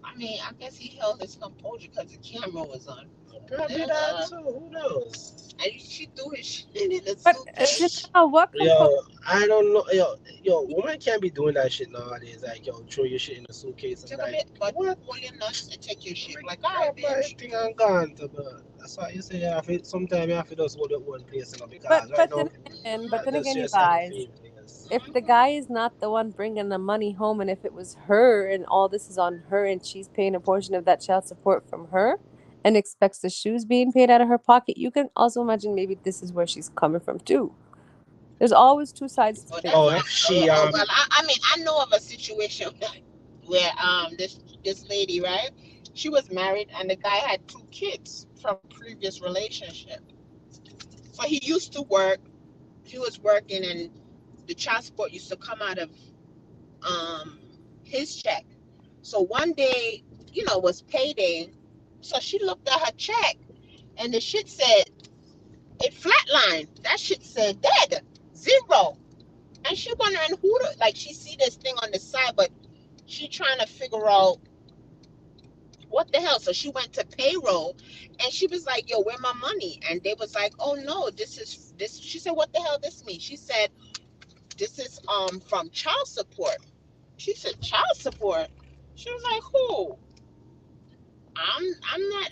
B: I mean, I guess he held his composure because the camera was on.
A: Probably
B: Then,
A: that too. Who knows?
B: and she threw his shit in the
D: but
B: suitcase.
D: What composure?
A: Yo, I don't know. Yo, woman can't be doing that shit nowadays. Like, yo, throw your shit in a suitcase and
B: Took a
A: like,
B: bit, but
A: what?
B: pull your nuts and take your shit. Like, all
A: Grab
B: right,
A: my
B: bitch.
A: thing and gone to the. That's why you say you have to, sometimes you have to just hold your one place, you know,
D: But
A: because right now,
D: but
A: not
D: then
A: just
D: again, you
A: yourself
D: guys,
A: feel things.
D: if the guy is not the one bringing the money home, and if it was her, and all this is on her, and she's paying a portion of that child support from her, and expects the shoes being paid out of her pocket, you can also imagine maybe this is where she's coming from too. There's always two sides to
B: Oh,
D: things.
B: that's
A: Oh,
B: not.
A: if she
B: Oh, well, I mean, I know of a situation where this lady, right? She was married, and the guy had 2 kids from a previous relationship. So he used to work. He was working, and the child support used to come out of um his check. So one day, was payday. So she looked at her check, and the shit said it flatlined. That shit said dead, zero. And she wondering who the, like she see this thing on the side, but she trying to figure out what the hell. So she went to payroll, and she was like, "Yo, where my money?" And they was like, "Oh no, this is this." She said, "What the hell this mean?" She said, "This is from child support." She said, "Child support." She was like, "Who?" I'm not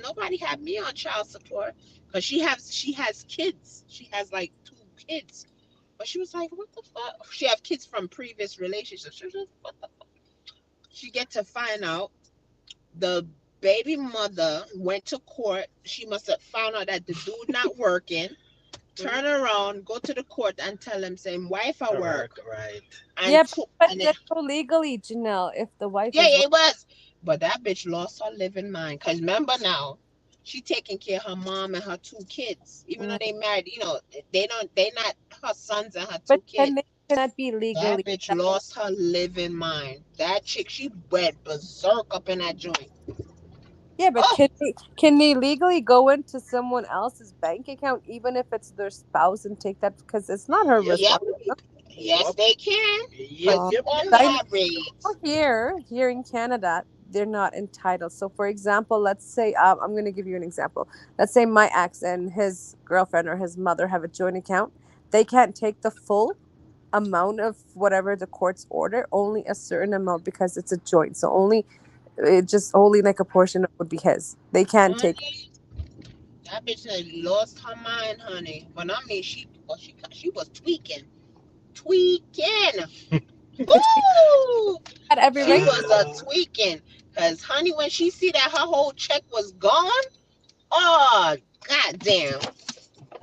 B: nobody had me on child support, because she has kids. She has like 2 kids. But she was like, "What the fuck?" She have kids from previous relationships. She was like, "What the fuck?" She get to find out the baby mother went to court. She must have found out that the dude not working. Turn around, go to the court and tell them, saying, "Wife at
A: Correct,
B: work."
A: right.
B: And
D: Yeah,
B: two,
D: but
B: and
D: that's so legally, Janelle. If the wife
B: yeah,
D: is
B: yeah, it was. But that bitch lost her living mind. Cause remember now, she taking care of her mom and her 2 kids. Even though
D: working,
B: they married, they not her sons and her
D: but
B: two
D: can
B: kids.
D: they cannot be
B: That
D: legally.
B: bitch lost her living mind. That chick, she went berserk up in that joint.
D: Yeah, but
B: Oh,
D: can they legally go into someone else's bank account even if it's their spouse and take that because it's not her
A: Yep,
B: yep.
D: responsibility?
B: Yes,
A: yep,
B: they can.
A: yep,
B: Cause
D: Uh,
A: yep,
B: on
A: yep.
D: I know
B: married.
D: here in Canada they're not entitled. So, for example, let's say I'm going to give you an example. Let's say my ex and his girlfriend or his mother have a joint account. They can't take the full amount of whatever the courts order, only a certain amount because it's a joint. So only it just only like a portion would be his. They can't take.
B: Honey, that bitch had lost her mind, honey. When I mean she was tweaking. Tweaking. Ooh,
D: At every
B: she
D: regular.
B: was a
A: Uh,
B: tweaking. Cause honey, when she see that her whole check was gone, oh goddamn,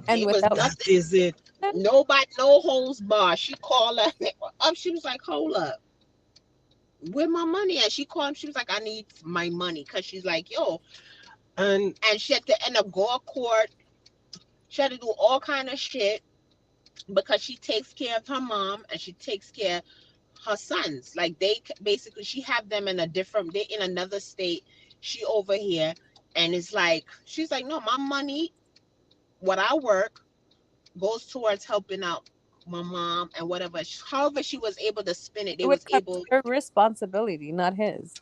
D: And
B: it was
D: without
A: that
B: nothing.
A: is it.
D: them,
B: Nobody, no holds bar. She called her up. She was like, "Hold up, where my money at?" She called him. She was like, "I need my money," cause she's like, "Yo,"
A: And
B: and she had to end up go to court. She had to do all kind of shit because she takes care of her mom and she takes care of her sons. Like basically, she have them in a different. They in another state. She over here, and it's like she's like, "No, my money, what I work, goes towards helping out my mom and whatever." However, she was able to spin it. They
D: it was
B: was able.
D: her responsibility, not his.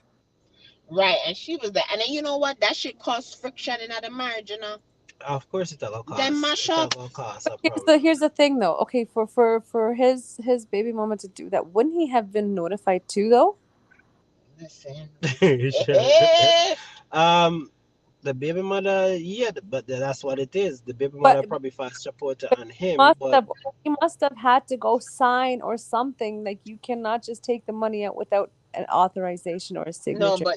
B: Right, and she was there. And then you know what? That shit caused friction in the marriage, you know.
A: of course, it'll go
B: Then
A: cause
B: mash
A: it'll
B: up.
A: go cause
D: But
A: a
D: here's
A: problem.
D: the thing though. Okay, for his baby mama to do that, wouldn't he have been notified too though?
B: Listen.
A: Sure. Um, the baby mother, yeah, but that's what it is. The baby
D: But
A: mother probably fast support
D: but
A: on him,
D: must
A: but
D: have he must have had to go sign or something. Like you cannot just take the money out without an authorization or a
B: No,
D: signature.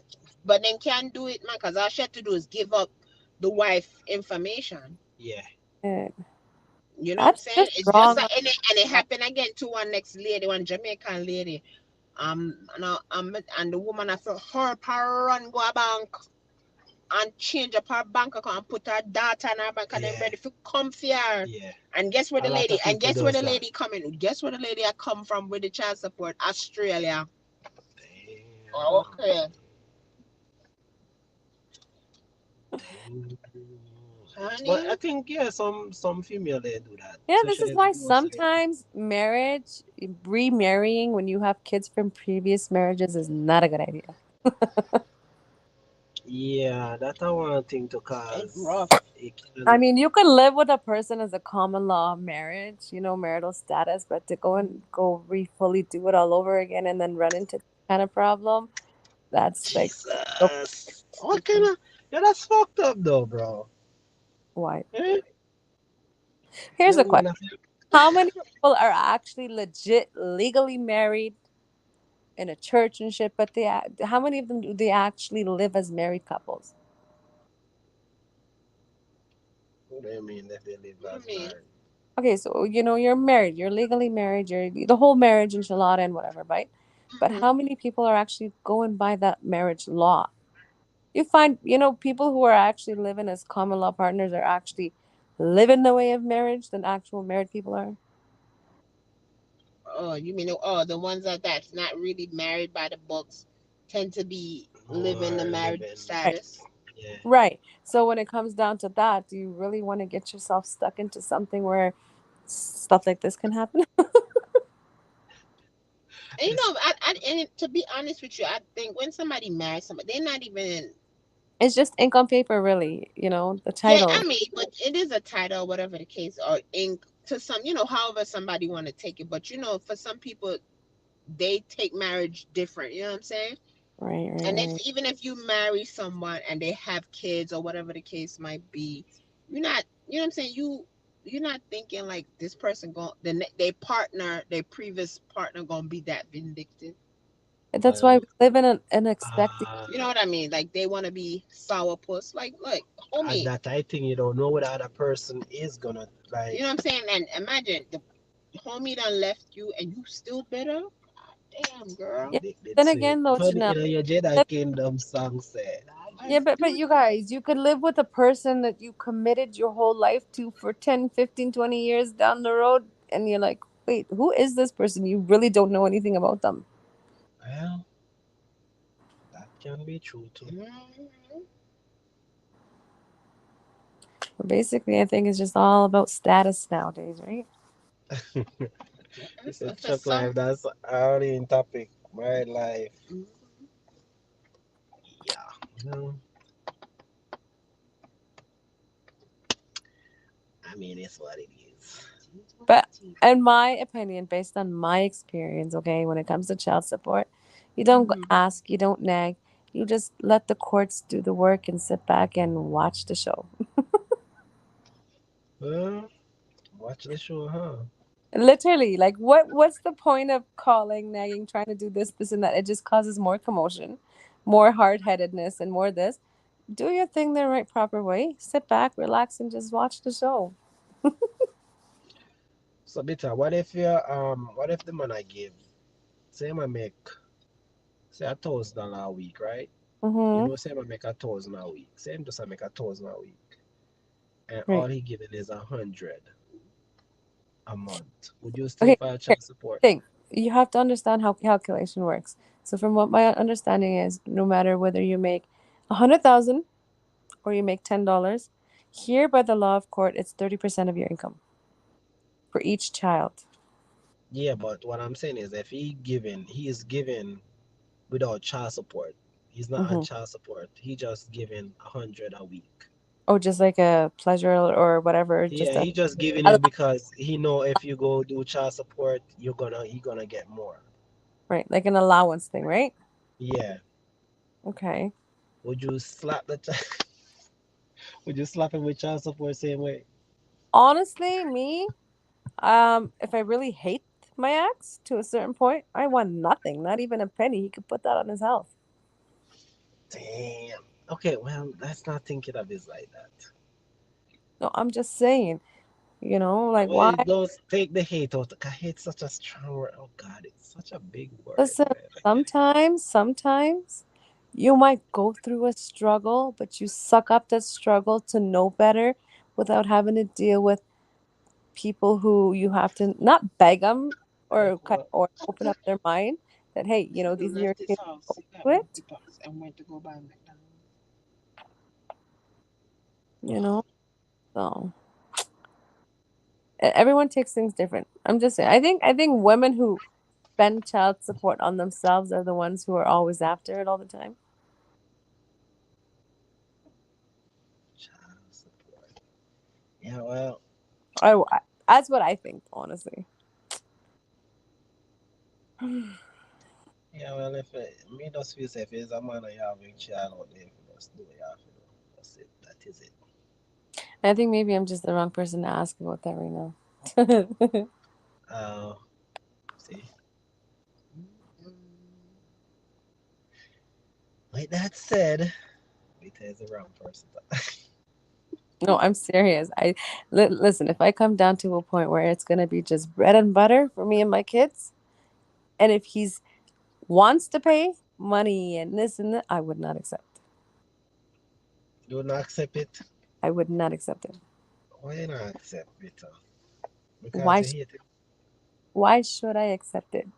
B: but then can't do it, man, because all she had to do is give up the wife information.
A: yeah.
D: And
B: You know what I'm
D: that's
B: saying?
D: just
B: It's just
D: wrong.
B: like, and it happened again to one next lady, one Jamaican lady. And the woman I feel her run go a bank and change up her bank account and put her data in her bank and then
A: Yeah,
B: ready for come here.
A: yeah.
B: And guess where
A: A
B: the
A: lot
B: lady?
A: of
B: And
A: people
B: guess where
A: does
B: the
A: that.
B: lady coming? Guess where the lady I come from with the child support? Australia.
A: Damn.
B: Okay,
A: Damn. But I
B: honey.
A: think yeah, some female they do that,
D: Yeah, this is
A: especially
D: why
A: divorce lady.
D: sometimes marriage, remarrying when you have kids from previous marriages is not a good idea.
A: Yeah, that's a one thing to
B: It's
A: cause
B: rough.
A: it
D: I
A: can.
D: mean, you can live with a person as a common law marriage, marital status, but to go and go fully do it all over again and then run into kind of problem, that's like, so
A: Jesus, what kind of? Yeah, that's fucked up though, bro.
D: why?
A: Eh?
D: Here's
A: You
D: a
A: know,
D: question.
A: man,
D: How many people are actually legit legally married in a church and shit, but how many of them do they actually live as married couples?
A: what do you mean that they live
B: What do you
A: as
B: mean?
A: married?
D: Okay, so you're married, you're legally married, you're the whole marriage enchilada and whatever, right? But
B: Hmm.
D: how many people are actually going by that marriage law? You find, people who are actually living as common law partners are actually living the way of marriage than actual married people are.
B: Oh, you mean the ones that's not really married by the books tend to be living the
A: More
B: married
A: living.
D: Right.
B: status.
A: Yeah.
D: Right. So when it comes down to that, do you really want to get yourself stuck into something where stuff like this can happen?
B: And
A: This.
B: and to be honest with you, I think when somebody marries somebody, they're not even.
D: It's just ink on paper, really, the
B: Yeah,
D: title.
B: I mean, but it is a title, whatever the case, or ink to some, however somebody want to take it. But for some people, they take marriage different. You know what I'm saying?
D: Right, right,
B: And if
D: right.
B: even if you marry someone and they have kids or whatever the case might be, you're not. You know what I'm saying? You're not thinking like this person going their partner, their previous partner, gonna be that vindictive.
D: That's why
A: Well.
D: we live in an expecting.
A: Uh,
B: You know what I mean? Like they want to be sourpuss. Like, look,
A: at
B: homie,
A: that I think you don't know what the other person is gonna
B: you
A: like.
B: know what I'm saying? And imagine the homie done left you and you still bitter. Damn, girl.
D: Yeah.
A: They
D: Then
A: say,
D: again, though,
A: turn it
D: Janelle,
A: in your Jedi
D: live-
A: Kingdom song said.
D: yeah, but you guys, you could live with a person that you committed your whole life to for 10, 15, 20 years down the road, and you're like, wait, who is this person? You really don't know anything about them.
A: Well, that can be true too.
B: Mhm.
D: But basically, I think it's just all about status nowadays, right?
A: It's a
B: For
A: truck
B: some,
A: life. That's already in topic. My life.
B: mhm.
A: Yeah. No, I mean it's what it is.
D: But in my opinion, based on my experience, okay, when it comes to child support, you don't ask, you don't nag, you just let the courts do the work and sit back and watch the show.
A: Well, watch the show, huh?
D: Literally, like what's the point of calling, nagging, trying to do this and that? It just causes more commotion, more hard-headedness, and more this. Do your thing the right proper way. Sit back, relax, and just watch the show.
A: So Bita, what if the man I give, say I make say $1,000 a week, right? You
D: Mm-hmm.
A: know, say I make 1,000 a week. Say him just I make 1,000 a week. And all
D: Right.
A: he giving is 100 a month. Would you still
D: Okay.
A: file
D: Here,
A: child support?
D: thing. You have to understand how calculation works. So, from what my understanding is, no matter whether you make 100,000 or you make $10, here by the law of court, it's 30% of your income for each child.
A: Yeah, but what I'm saying is if he is giving without child support. He's not on
D: Mm-hmm.
A: child support. He just giving 100 a week.
D: Oh, just like a pleasure or whatever, just
A: Yeah,
D: a
A: he just giving it
D: allow-
A: because he know if you go do child support, he gonna get more.
D: right, like an allowance thing, right?
A: Yeah.
D: Okay.
A: Would you slap would you slap him with child support same way?
D: Honestly, me, if I really hate my ex to a certain point, I want nothing, not even a penny. He could put that on his health.
A: Damn. Okay, well, let's not think it of it like that.
D: No, I'm just saying, like
A: Well,
D: why?
A: don't take the hate out. 'Cause hate's such a strong word. Oh God, it's such a big word,
D: Listen,
A: man. I can't.
D: sometimes you might go through a struggle, but you suck up that struggle to know better without having to deal with people who you have to not beg them or
A: Well,
D: or open up their mind that hey,
B: You
D: these are your
B: left his
D: kids.
B: house,
D: Go
B: he got
D: through
B: off the
D: it,
B: bus and went to go buy McDonald's.
D: you know. So everyone takes things different. I'm just saying. I think women who spend child support on themselves are the ones who are always after it all the time.
A: child support. Yeah, well,
D: I that's what I think, honestly.
A: yeah, well, if me just feel say if it's a man and you having child out there, if you just do what you have to do. That's it. That is it.
D: I think maybe I'm just the wrong person to ask about that right now.
A: Uh, see,
B: Mm.
A: with that said, Vita is the wrong person.
D: No, I'm serious. Listen. If I come down to a point where it's gonna be just bread and butter for me and my kids, and if he's wants to pay money and this and that, I would not accept.
A: You not accept it?
D: I would not accept it.
A: Why you not accept it? Because
D: Why
A: you
D: sh-
A: hate it.
D: why should I accept it?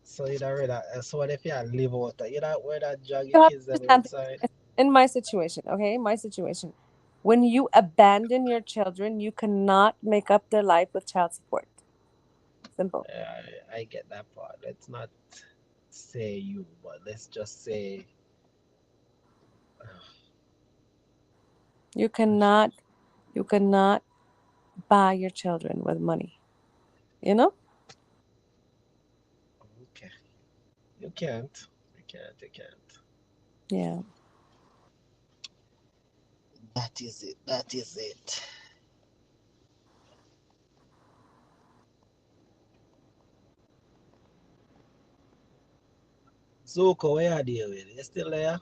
A: So you don't ready. So what if you live out there? You don't where that drag your
D: You have
A: kids
D: to
A: them
D: understand
A: outside?
D: things. In my situation, okay? My situation. When you abandon your children, you cannot make up their life with child support. Simple.
A: I get that part. Let's not say you, but let's just say
D: You cannot you cannot buy your children with money. You know?
A: okay. You can't. You can't. You can't.
D: Yeah.
A: That is it. That is it. Zuko, where you deal with? You still there?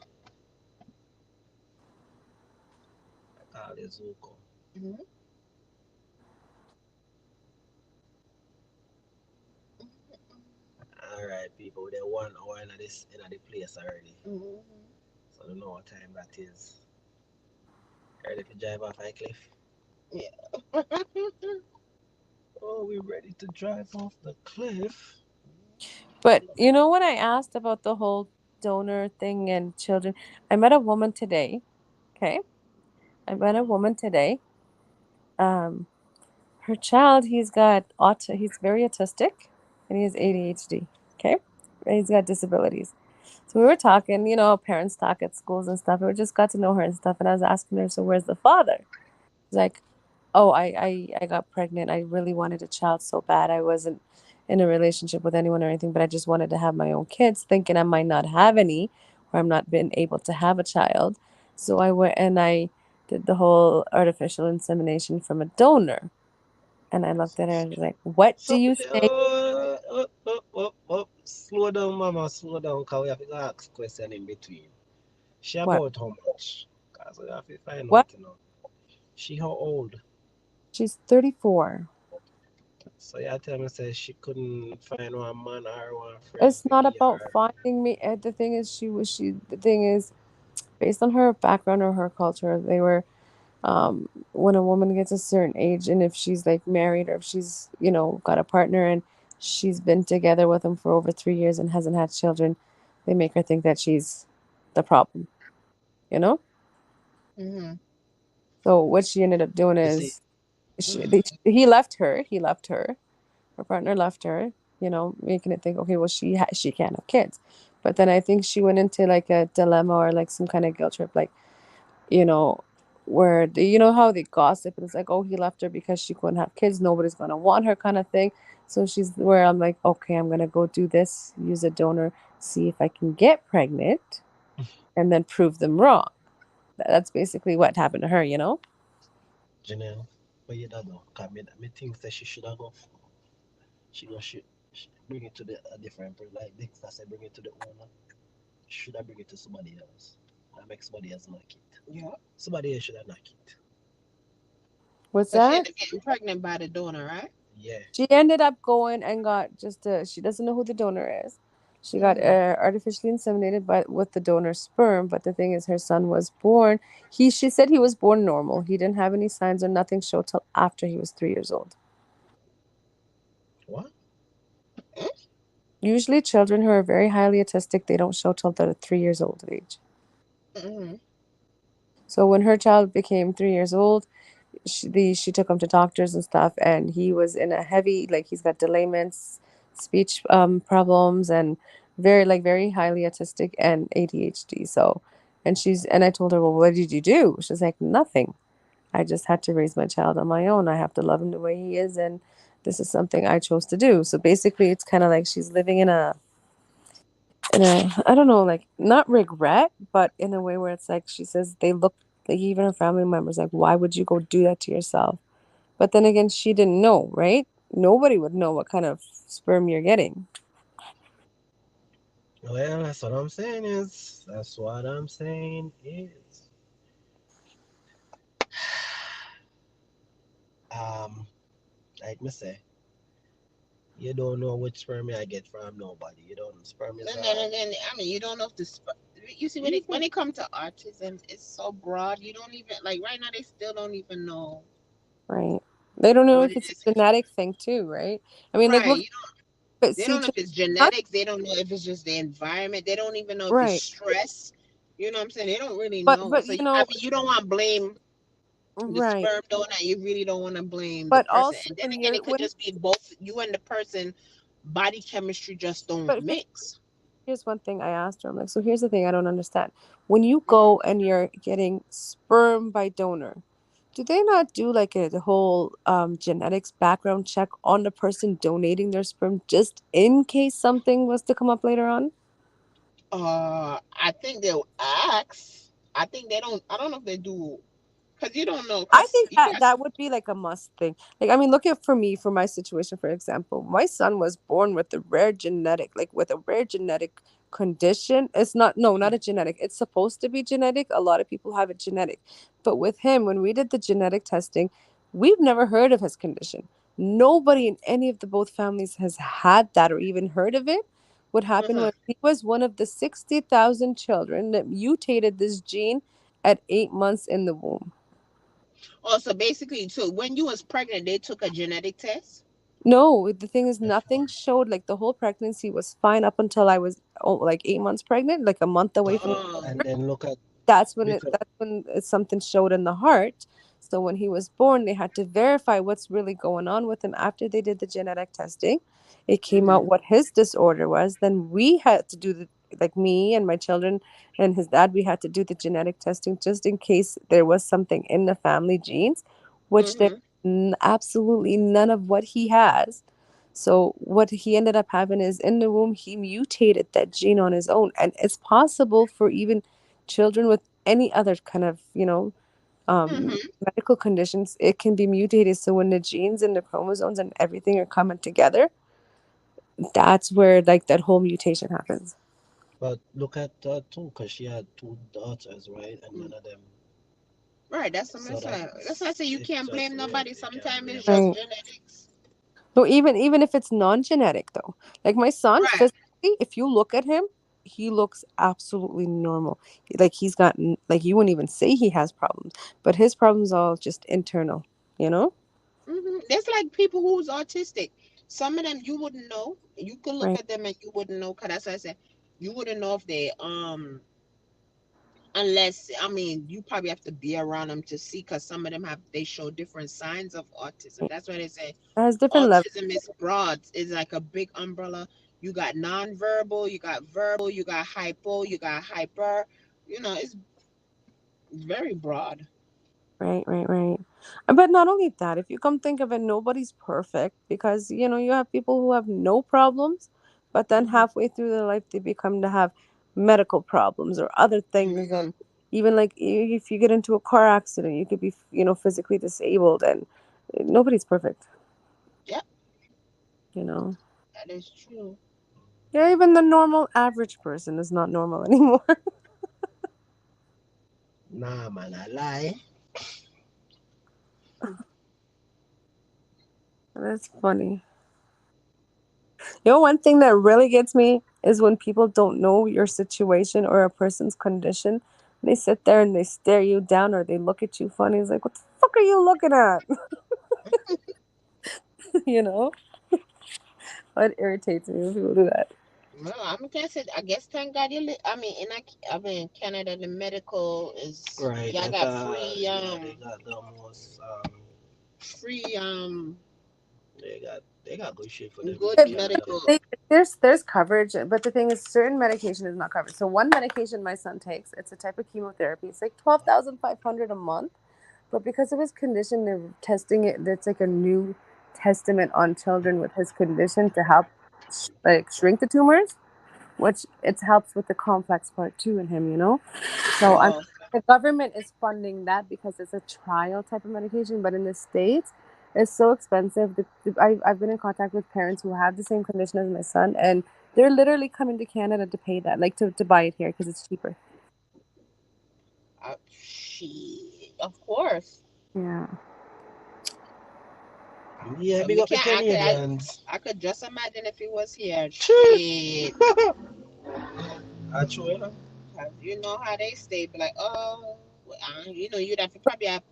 A: I call you Zuko.
B: Mhm.
A: All right, people. They're 1 hour in the place already,
B: Mhm.
A: so I don't know what time that is. Ready to drive off High Cliff?
B: Yeah.
A: Oh, we're ready to drive off the cliff.
D: But you know when I asked about the whole donor thing and children, I met a woman today. Okay. I met a woman today. Um, her child, he's very autistic and he has ADHD. Okay. And he's got disabilities. So we were talking, parents talk at schools and stuff. We just got to know her and stuff. And I was asking her, so where's the father? She's like, oh, I got pregnant. I really wanted a child so bad. I wasn't in a relationship with anyone or anything, but I just wanted to have my own kids, thinking I might not have any, or I'm not been able to have a child. So I went and I did the whole artificial insemination from a donor. And I looked at her and was like, what do
A: So,
D: you say?
A: slow down, mama, slow down, because we have to ask question in between. She
D: What?
A: about how much? Because we have to find
D: What?
A: out. She how old?
D: She's 34.
A: So you tell me say she couldn't find one man or one friend
D: It's
A: to
D: not
A: give
D: about
A: her.
D: finding me. The thing is, the thing is, based on her background or her culture, they were when a woman gets a certain age and if she's like married or if she's got a partner and she's been together with him for over 3 years and hasn't had children, they make her think that she's the problem, you know
B: Mhm.
D: so what she ended up doing
A: You see,
D: is he left her, her partner left her, making it think, okay, well, she can't have kids. But then I think she went into like a dilemma or like some kind of guilt trip, like, you know, where how they gossip and it's like, oh, he left her because she couldn't have kids, nobody's gonna want her kind of thing. So she's where I'm like, okay, I'm gonna go do this, use a donor, see if I can get pregnant, and then prove them wrong. That's basically what happened to her.
A: Janelle, but you don't know. Because me think that she should have go. She bring it to a different person. Like Dexter said, bring it to the owner. Should I bring it to somebody else? That make somebody else knock it.
B: Yeah.
A: Somebody else should have knock it.
D: What's
B: But she
D: that?
B: ended up getting pregnant by the donor, right?
A: Yeah.
D: She ended up going and got she doesn't know who the donor is. She got
B: Mhm.
D: artificially inseminated by with the donor's sperm, but the thing is, her son was born. She said he was born normal. He didn't have any signs or nothing showed till after he was 3 years old.
A: What?
D: Usually, children who are very highly autistic, they don't show till they're 3 years old of age.
B: Mhm.
D: So when her child became 3 years old, she took him to doctors and stuff, and he was in a heavy, like, he's got delayments, speech problems, and very highly autistic and ADHD. So, and I told her, well, what did you do? She's like, nothing. I just had to raise my child on my own. I have to love him the way he is, and this is something I chose to do. So basically, it's kind of like she's living in a I don't know, like, not regret, but in a way where it's like she says they look, like, even her family members, like, why would you go do that to yourself? But then again, she didn't know, right? Nobody would know what kind of sperm you're getting.
A: Well, that's what I'm saying is. That's what I'm saying is. Um, like me say, you don't know which sperm I get from nobody. You don't. Sperm is
B: And then I mean, you don't know if the you see when it comes to autism, it's so broad. You don't even like right now. They still don't even know
D: Right. They don't know
B: what
D: if
B: it
D: it's
B: is.
D: a genetic thing too, right? I mean, like,
B: Right.
D: look,
B: You know,
D: but
B: they
D: see,
B: don't know
D: to
B: if it's
D: not
B: genetics. They don't know if it's just the environment. They don't even know if it's
D: right.
B: stress. You know what I'm saying? They don't really
D: But
B: know.
D: but
B: So
D: you
B: you, I
D: know,
B: mean, you don't want to blame the
D: right.
B: sperm donor. You really don't want to blame the
D: But
B: person.
D: also
B: And then
D: when
B: again,
D: you're
B: it could
D: when
B: just be both you and the person body chemistry just don't
D: but
B: mix.
D: here's one thing I asked her. I'm like, so here's the thing I don't understand. When you
B: Mhm.
D: go and you're getting sperm by donor, do they not do like the whole genetics background check on the person donating their sperm just in case something was to come up later on?
B: I think they'll ask. I think they don't. I don't know if they do because you don't know.
D: I
B: Because
D: think
B: you
D: that
B: guys.
D: that would be like a must thing. Like, I mean, look at for me, for my situation, for example, my son was born with a rare genetic, like with a rare genetic condition. It's not, no, not a genetic. It's supposed to be genetic. A lot of people have it genetic. But with him, when we did the genetic testing, we've never heard of his condition. Nobody in any of the both families has had that or even heard of it. What happened
B: Uh-huh.
D: was he was one of the 60,000 children that mutated this gene at 8 months in the womb.
B: Oh, so basically, so when you was pregnant, they took a genetic test.
D: No, the thing is, nothing showed. Like the whole pregnancy was fine up until I was like 8 months pregnant, like a month away from.
B: Oh.
A: And then look at
D: That's when
A: because
D: something showed in the heart. So when he was born, they had to verify what's really going on with him. After they did the genetic testing, it came
B: Hmm.
D: out what his disorder was. Then we had to do the, like, me and my children and his dad, we had to do the genetic testing just in case there was something in the family genes, which there
B: Hmm.
D: absolutely none of what he has. So what he ended up having is in the womb he mutated that gene on his own, and it's possible for even children with any other kind of,
B: Hmm.
D: medical conditions, it can be mutated. So when the genes and the chromosomes and everything are coming together, that's where like that whole mutation happens.
A: but look at too, because she had two daughters, right? And none of them.
B: Right. That's what I'm
A: So
B: saying. That's why I say you
A: it's
B: can't
A: just
B: blame
A: weird.
B: nobody.
A: You can't
B: Sometimes it's
A: blame
B: just
D: Right.
A: nobody.
B: genetics.
D: No, even if it's non-genetic though, like my son
B: Right.
D: physically, if you look at him, he looks absolutely normal. Like he's got like you wouldn't even say he has problems, but his problems are just internal, you know.
B: There's like people who's autistic. Some of them you wouldn't know. You could look
D: Right.
B: at them and you wouldn't know. Cause that's what I said. You wouldn't know if they unless I mean you probably have to be around them to see. Cause some of them have they show different signs of autism.
D: It
B: That's why they say
D: has different levels.
B: autism is broad. It's like a big umbrella. You got nonverbal, you got verbal, you got hypo, you got hyper. It's very broad.
D: Right, right, right. But not only that, if you come think of it, nobody's perfect because you have people who have no problems, but then
B: Hmm.
D: halfway through their life they become to have medical problems or other things,
B: Hmm.
D: and even like if you get into a car accident, you could be physically disabled, and nobody's perfect,
B: Yep,
D: you know.
B: that is true.
D: Yeah, even the normal average person is not normal anymore.
A: Nah, man, I lie.
D: That's funny. One thing that really gets me is when people don't know your situation or a person's condition. They sit there and they stare you down or they look at you funny. It's like, what the fuck are you looking at? you know? It irritates me when people do that.
B: Well, I'm guessing. I guess thank God I mean, I mean, Canada, the medical is
A: Right.
B: y'all
A: That
B: got free
A: yeah, they got the most
B: free
A: they got good shit for them in
B: good
D: It-
A: Canada.
B: medical.
D: there's coverage, but the thing is, certain medication is not covered. So one medication my son takes, it's a type of chemotherapy. It's like 12,500 a month. But because of his condition, they're testing it. That's like a new testament on children with his condition to help like shrink the tumors, which it helps with the complex part too in him. So
B: Oh,
D: the government is funding that because it's a trial type of medication, but in the States, it's so expensive. I've been in contact with parents who have the same condition as my son, and they're literally coming to Canada to pay that, like to buy it here because it's cheaper.
B: she of course.
D: Yeah.
A: Yeah,
B: So
A: big
B: me
A: up the
B: can't.
A: Canadians.
B: I could just imagine if he was here. Shit.
A: I true, you know.
B: 'Cause you know how they stay, be like, oh, you'd have to probably have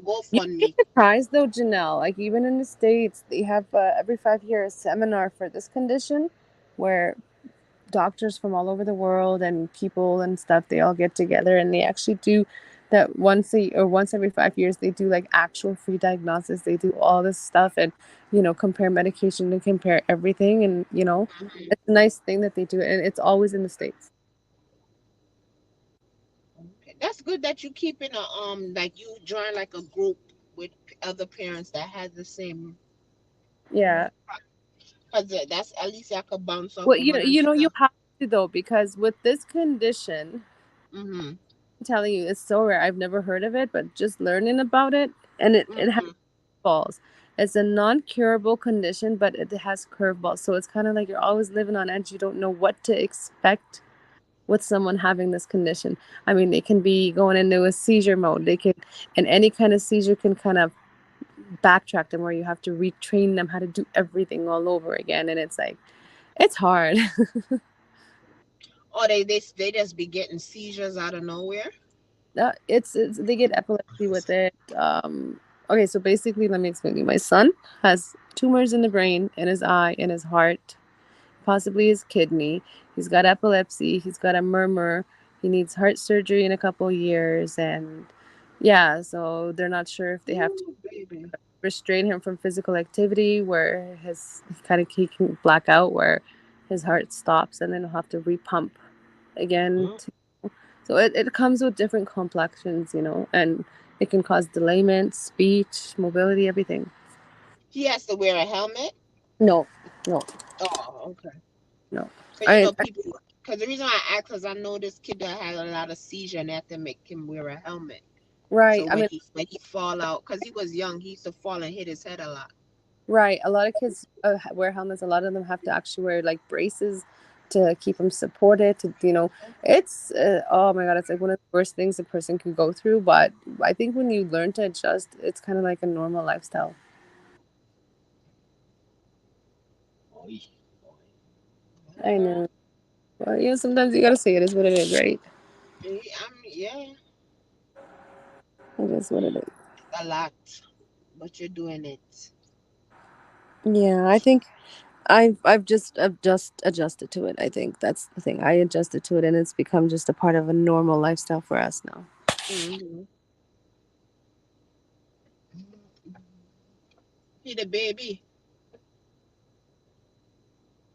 B: go
D: You
B: fund
D: get
B: me.
D: surprised though, Janelle. Like even in the States, they have every 5 years a seminar for this condition where doctors from all over the world and people and stuff, they all get together and they actually do that once every 5 years they do like actual free diagnosis. They do all this stuff and compare medication and compare everything, and
B: Mhm.
D: it's a nice thing that they do it, and it's always in the States.
B: Okay. That's good that you keep in a like you join like a group with other parents that has the same.
D: Yeah.
B: Cause that's at least I could bounce off
D: Well,
B: of one
D: you
B: another.
D: have to though, because with this condition,
B: Mhm.
D: I'm telling you, it's so rare. I've never heard of it, but just learning about it, and it has
B: Mhm.
D: balls. It's a non-curable condition, but it has curveballs. So it's kind of like you're always living on edge. You don't know what to expect with someone having this condition. I mean, they can be going into a seizure mode. And any kind of seizure can kind of backtrack them, where you have to retrain them how to do everything all over again. And it's like, it's hard.
B: Or they just be getting seizures out of nowhere.
D: It's they get epilepsy with it. Okay, so basically, let me explain to you. My son has tumors in the brain, in his eye, in his heart, possibly his kidney. He's got epilepsy. He's got a murmur. He needs heart surgery in a couple years, and yeah, so they're not sure if they have to
B: Ooh, baby.
D: restrain him from physical activity, where he can black out, where his heart stops, and then he'll have to repump again.
A: Mm.
D: So it comes with different complexions, and it can cause delayment, speech, mobility, everything.
B: He has to wear a helmet.
D: No, no,
B: Oh, okay.
D: no.
B: Cause
D: I
B: people. Cause the reason why I asked, cause I know this kid that had a lot of seizure, and they have to make him wear a helmet.
D: right.
B: So
D: I mean,
B: when he fall out, cause he was young, he used to fall and hit his head a lot.
D: right. A lot of kids wear helmets. A lot of them have to actually wear like braces to keep them supported. It's oh my god, it's like one of the worst things a person can go through. But I think when you learn to adjust, it's kind of like a normal lifestyle.
A: Oy.
D: I
B: Uh,
D: know. Well, sometimes you gotta say it is what it is, right?
B: yeah,
D: It is what it is.
B: a lot, but you're doing it.
D: Yeah, I think I've just adjusted to it. I think that's the thing. I adjusted to it, and it's become just a part of a normal lifestyle for us now.
B: Hmm. He the baby.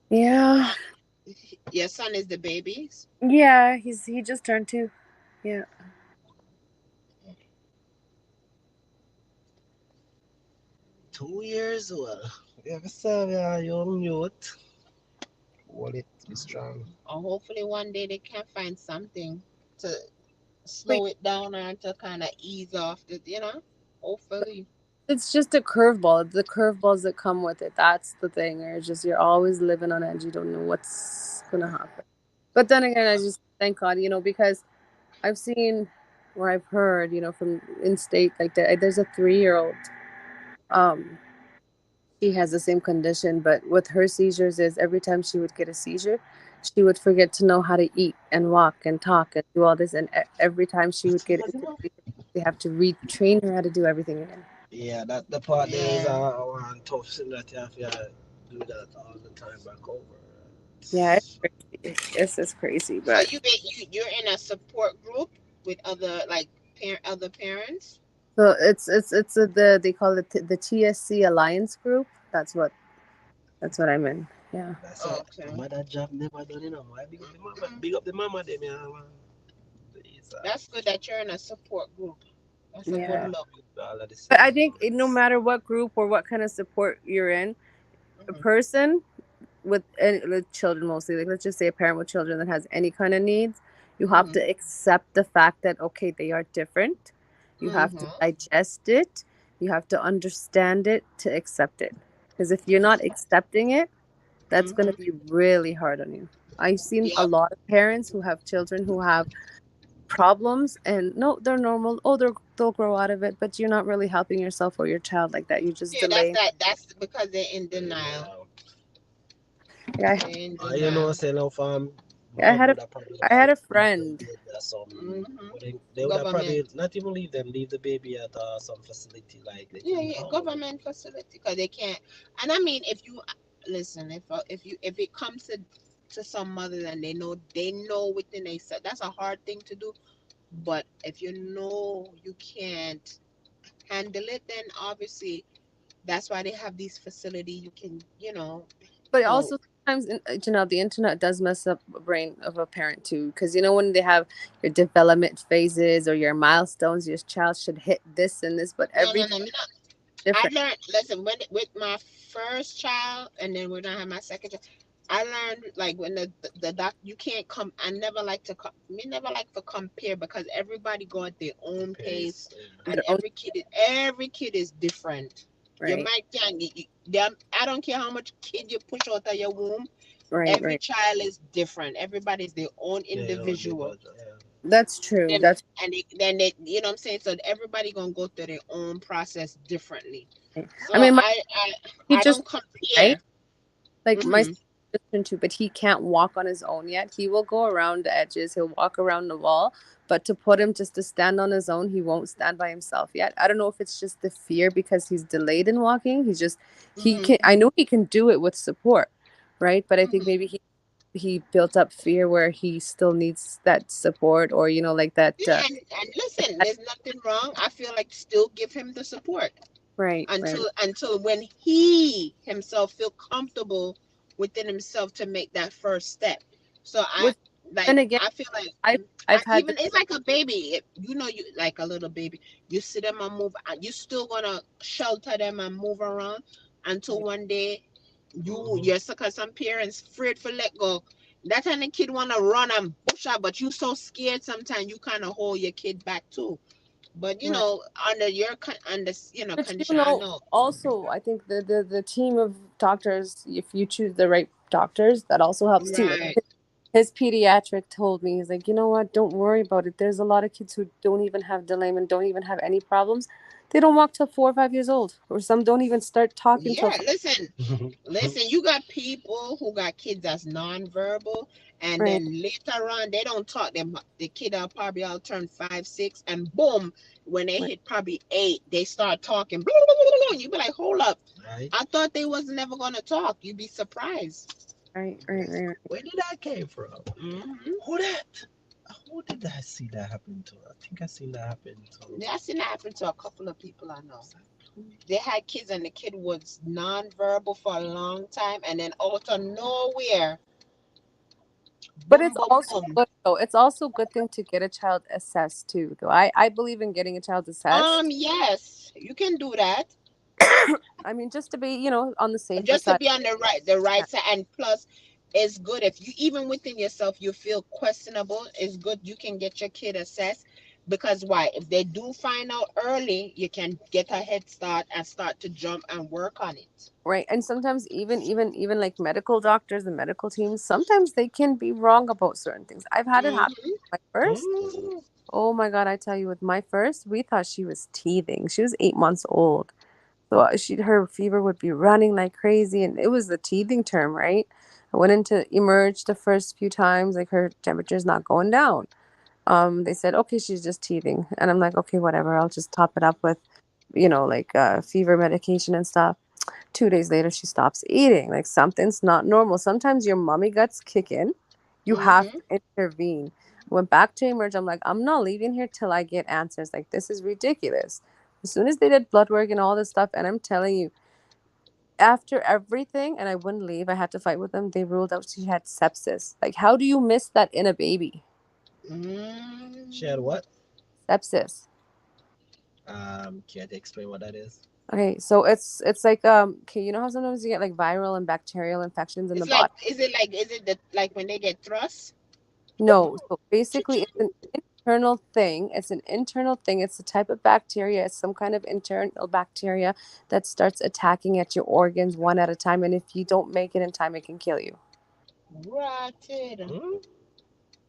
D: Yeah,
B: Your son is the baby.
D: yeah. He just turned 2. Yeah,
A: 2 years old. You ever serve a young youth? Hold it, be strong.
B: Or hopefully one day they can find something to
D: wait.
B: slow it down or to kind of ease off the. Hopefully.
D: It's just a curveball. The curveballs that come with it. That's the thing. Or it's just you're always living on edge. You don't know what's gonna happen. But then again, I just thank God, because I've seen, or I've heard, from in state like that. There's a 3-year-old. Um, she has the same condition, but with her seizures is every time she would get a seizure, she would forget to know how to eat and walk and talk and do all this. And every time she would get into a seizure, they have to retrain her how to do everything again.
A: Yeah, that the part there is
B: Yeah.
A: one tough thing that you have to do that all the time back over.
D: Yeah, it's crazy. It's crazy,
B: So
D: but
B: you're in a support group with other like other parents.
D: so it's they call it the TSC Alliance Group. That's what I'm in. Yeah.
A: That's a
B: Oh, okay.
A: mother job never done enough. Why big up the mama? Big up the mama them, yeah, man. Please,
B: That's good that you're in a support group. That's a good
D: Yeah.
A: yeah,
B: look.
A: all of the
D: But I
A: season
D: think no
A: moments.
D: matter what group or what kind of support you're in, a
B: Hmm.
D: person with children mostly, like let's just say a parent with children that has any kind of needs, you have
B: Hmm.
D: to accept the fact that okay, they are different. You have to
B: Hmm.
D: digest it. You have to understand it to accept it. Because if you're not accepting it, that's going to
B: Hmm.
D: be really hard on you. I've seen a
B: Yep.
D: lot of parents who have children who have problems, and no, they're normal. Oh, they'll grow out of it, but you're not really helping yourself or your child like that. You're just
B: Yeah, that's
D: delaying.
B: that. That's because they're in denial.
A: Yeah.
D: Yeah,
B: They're in
A: You know,
B: denial.
A: say no My
D: I had a
A: would have probably
D: I had
A: like
D: a
A: leave the
D: friend.
A: baby at some.
B: Mm-hmm.
A: They would have
B: Government.
A: probably not even leave the baby at some facility like
B: Yeah,
A: little
B: yeah,
A: home.
B: government facility because they can't. And I mean, if you listen, if it comes to some mothers and they know within a set, that's a hard thing to do. But if you know you can't handle it, then obviously that's why they have these facility. You can,
D: But
B: help.
D: also sometimes, the internet does mess up the brain of a parent too. Because when they have your development phases or your milestones, your child should hit this and this, but
B: No,
D: every
B: no,
D: child
B: no, no.
D: is
B: I
D: different.
B: learned. Listen, with my first child, and then when I had my second child, I learned like when the doc you can't come. I never like to me never like to compare because everybody go at their
A: The
B: own pace,
A: pace.
B: and
D: Their own,
B: every kid is different. You
D: right,
B: might can them. I don't care how much kid you push out of your womb.
D: right,
B: Every
D: right.
B: child is different. Everybody's their own
A: Yeah, no,
B: individual.
A: yeah.
D: That's true.
B: Then
D: That's
B: then they, what I'm saying. So everybody gonna go through their own process differently.
D: right.
B: So
D: I mean, he
B: I
D: just
B: don't
D: right.
B: compare.
D: Like my
B: Hmm.
D: son is just too, but he can't walk on his own yet. He will go around the edges. He'll walk around the wall, but to put him just to stand on his own, he won't stand by himself yet. I don't know if it's just the fear because he's delayed in walking. He
B: Hmm.
D: can. I know he can do it with support, right? But I think
B: Hmm.
D: maybe he built up fear where he still needs that support, or like that.
B: Yeah, and listen, there's nothing wrong. I feel like still give him the support
D: Right, right.
B: until when he himself feel comfortable within himself to make that first step. So
D: Which then again,
B: I feel like
D: I've
B: I
D: I've had
B: even
D: the
B: it's like a baby. You like a little baby. You see them and move. You still gonna shelter them and move around until one day
A: Mhm.
B: you're sucker. Some parents afraid for let go. That time the kid wanna run and push out, but you so scared. Sometimes you kind of hold your kid back too. But
D: right.
B: under your under
D: But
B: condition, I know.
D: also, I think the team of doctors, if you choose the right doctors, that also helps too. Like
B: Right.
D: his pediatric told me, he's like, you know what? Don't worry about it. There's a lot of kids who don't even have delayment, don't even have any problems. They don't walk till 4 or 5 years old, or some don't even start talking till
B: Yeah.
D: 5.
B: Listen. You got people who got kids that's nonverbal, and
D: Right,
B: then later on they don't talk. Them the kid are probably all turn 5, 6, and boom, when they
D: right,
B: hit probably 8, they start talking. You be like, hold up.
A: Right?
B: I thought they was never gonna talk. You'd be surprised.
D: right, right, right, right.
A: Where did that came from?
B: Hmm.
A: Who that? Who did I see that happen to? I think I seen that happen to.
B: Yeah, I seen that happen to a couple of people I know. They had kids and the kid was non-verbal for a long time, and then out of nowhere,
D: But
B: boom,
D: it's
B: boom,
D: also
B: boom.
D: good though. It's also a good thing to get a child assessed too, though. I believe in getting a child assessed.
B: Yes, you can do that
D: I mean, just to be, on the safer
B: just to
D: side.
B: be on the right side. And plus, it's good if you even within yourself you feel questionable. It's good you can get your kid assessed because why? If they do find out early, you can get a head start and start to jump and work on it.
D: Right. And sometimes even like medical doctors and medical teams, sometimes they can be wrong about certain things. I've had it happen
B: Hmm.
D: with my first.
A: Mm.
D: Oh my God, I tell you, with my first, we thought she was teething. She was 8 months old. So her fever would be running like crazy, and it was the teething term, right? I went into emerge the first few times, like her temperature's not going down. They said, okay, she's just teething. And I'm like, okay, whatever. I'll just top it up with, like fever medication and stuff. 2 days later, she stops eating. Like something's not normal. Sometimes your mommy guts kick in. You have
B: Hmm.
D: to intervene. Went back to emerge. I'm like, I'm not leaving here till I get answers. Like, this is ridiculous. As soon as they did blood work and all this stuff, and I'm telling you, after everything, and I wouldn't leave, I had to fight with them. They ruled out she had sepsis. Like, how do you miss that in a baby?
A: She had
B: Mm.
A: what?
D: Sepsis.
A: Can't explain what that is.
D: Okay, so it's like okay, you know how sometimes you get like viral and bacterial infections in the
B: It's like,
D: body?
B: is it the like when they get thrust?
D: No. So basically it's an internal thing. It's an internal thing. It's a type of bacteria. It's some kind of internal bacteria that starts attacking at your organs one at a time, and if you don't make it in time, it can kill you.
B: Rotted.
A: Mm?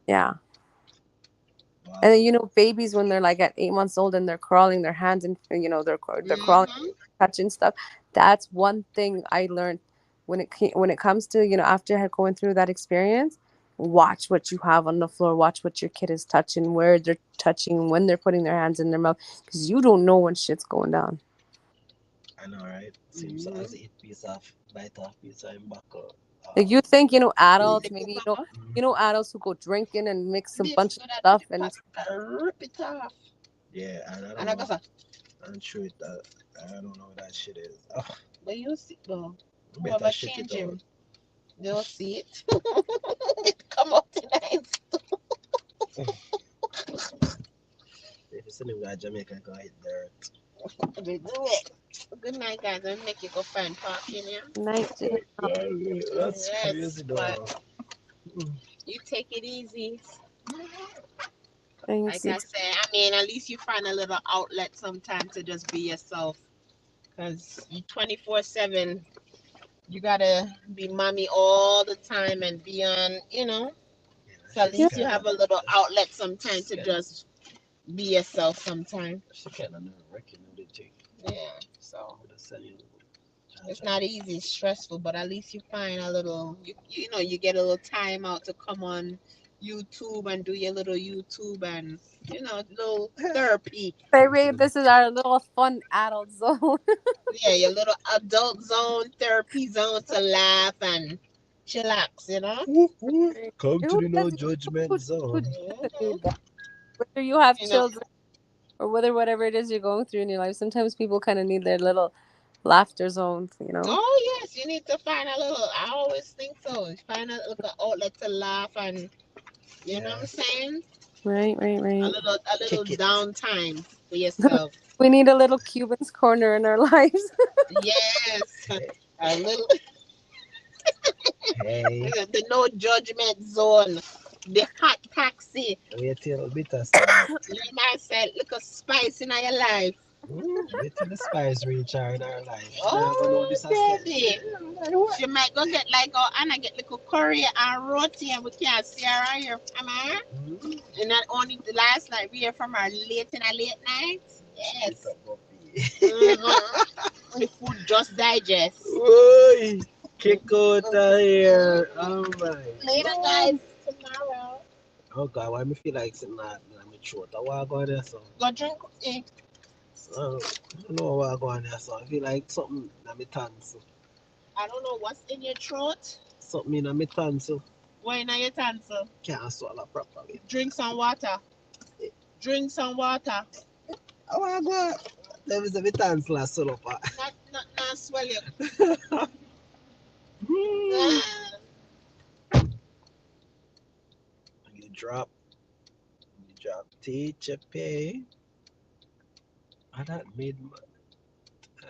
D: Yeah. And
A: Wow.
D: then babies when they're like at 8 months old and they're crawling, their hands and they're crawling,
B: Hmm.
D: touching stuff. That's one thing I learned when it comes to after going through that experience. watch what you have on the floor, watch what your kid is touching, where they're touching, when they're putting their hands in their mouth, because you don't know when shit's going down.
A: I know, right? Seems as eat piece of bite off piece of him back up.
D: Like you think, adults,
B: Nipple
D: maybe,
B: papa.
D: adults who go drinking and mix a
B: This
D: bunch of
B: do that with
D: stuff
B: the
D: and
B: pot. Rip it off.
A: Yeah, and I
B: And
A: don't
B: I
A: know.
B: go,
A: I'm sure that I don't know what that shit is. Oh,
B: but you see, no.
A: better
B: Whoever
A: check
B: change
A: it out.
B: him, they'll see it. It come out tonight.
A: If you send him to Jamaica, go hit dirt.
B: They do it. Good night, guys. I'll make you go find parking, yeah?
D: night.
A: That's
B: Yes,
A: crazy,
B: but
A: though. Mm.
B: you take it easy.
D: And
B: Like I said, I mean, at least you find a little outlet sometime to just be yourself. Because you 24/7, you gotta be mommy all the time and be on.
A: Yeah,
B: So at
A: she
B: least you
A: kind
B: have
A: of,
B: a little outlet sometime to
A: yeah,
B: just be yourself sometime.
A: she kind of nerve-wracking with the chick.
B: Yeah. So
A: With the selling.
B: it's not easy, it's stressful, but at least you find a little you get a little time out to come on YouTube and do your little YouTube and little therapy.
D: baby, this is our little fun adult zone.
B: Yeah, your little adult zone, therapy zone to laugh and chillax.
A: Come to
D: Who
A: the no
D: does
A: judgment
D: who, who
A: zone.
D: doesn't
B: Mhm.
D: need that? Whether you have
B: You know,
D: children or whatever it is you're going through in your life, sometimes people kind of need their little laughter zones.
B: oh yes, you need to find a little. I always think so. Find a little outlet to laugh and you know what
A: Yeah,
B: I'm saying.
D: Right, right,
B: A
D: right.
B: little
A: kick it.
B: downtime for yourself.
D: We need a little Cuban's corner in our lives.
B: Yes,
A: Hey,
B: a little
A: hey,
B: the no judgment zone, the hot taxi.
A: wait till bitter side.
B: You might say, look a spice in your life.
A: Wait till the spice reach her in her life. She not gonna know
B: Oh,
A: this as
B: baby. She might go get like Anna get little curry and roti and we can't see her here from her.
A: Mm.
B: And not only the last night we hear from her late in a late night.
A: Bitter
B: Yes.
A: puppy.
B: Mm-hmm. The food just digest.
A: Oi, kick out
B: Mm-hmm.
A: of here. Oh my
B: Later
A: god.
B: guys. Tomorrow.
A: Oh god, why me feel like sitting that in my throat? I want to go there, so.
B: Go drink.
A: I don't know what I go on there, so I feel like something in my tonsil.
B: I don't know what's in your throat.
A: Something in my tonsil.
B: Why in your tonsil?
A: Can't swallow properly.
B: Drink some water. Drink some water.
A: I want to go. There is a my tonsil I swallow up.
B: Not swell you.
A: Hmm. You drop teacher pay. I that made my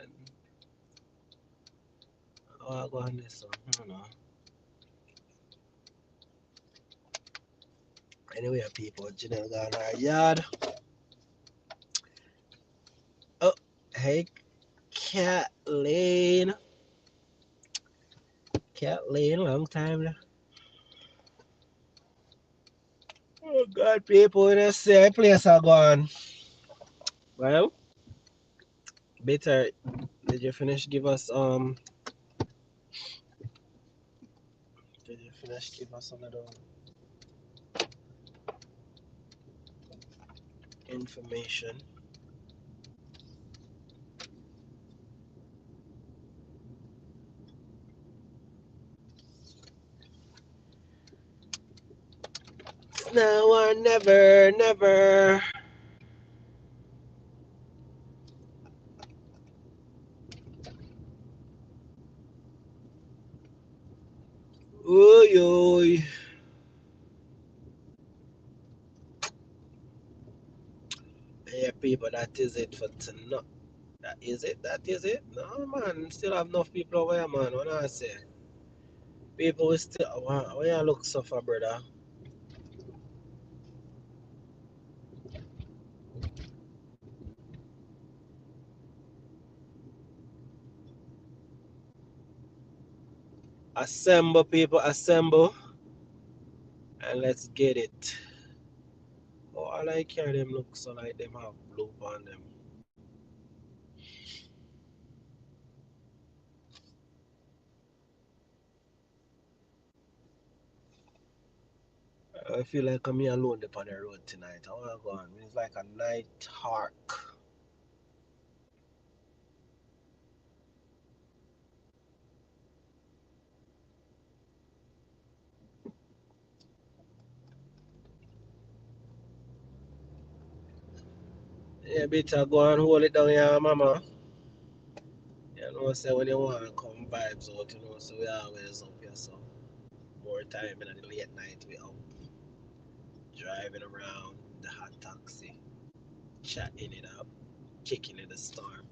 A: and I go on this one. I don't know. Anyway, people, Janelle got in our yard. Oh, hey, Kathleen. Kathleen, long time now. Oh God, people, in the same place are gone. Well, Bitter, did you finish give us did you finish give us a little information? Now or never, never. Oy, oy. Yeah, people, that is it for tonight. That is it. That is it. No, man. Still have enough people over here, man. What I say? People will still. Why you look suffer, brother? Assemble, people. Assemble. And let's get it. Oh, all I care them look so like them have blue on them. I feel like I'm here alone upon the road tonight. I wanna go on. It's like a night hawk. Yeah, better go and hold it down here, mama. You know, say when you want to come vibes out, you know, so we always up here, so more time in the late night we out driving around the hot taxi, chatting it up, kicking in the storm.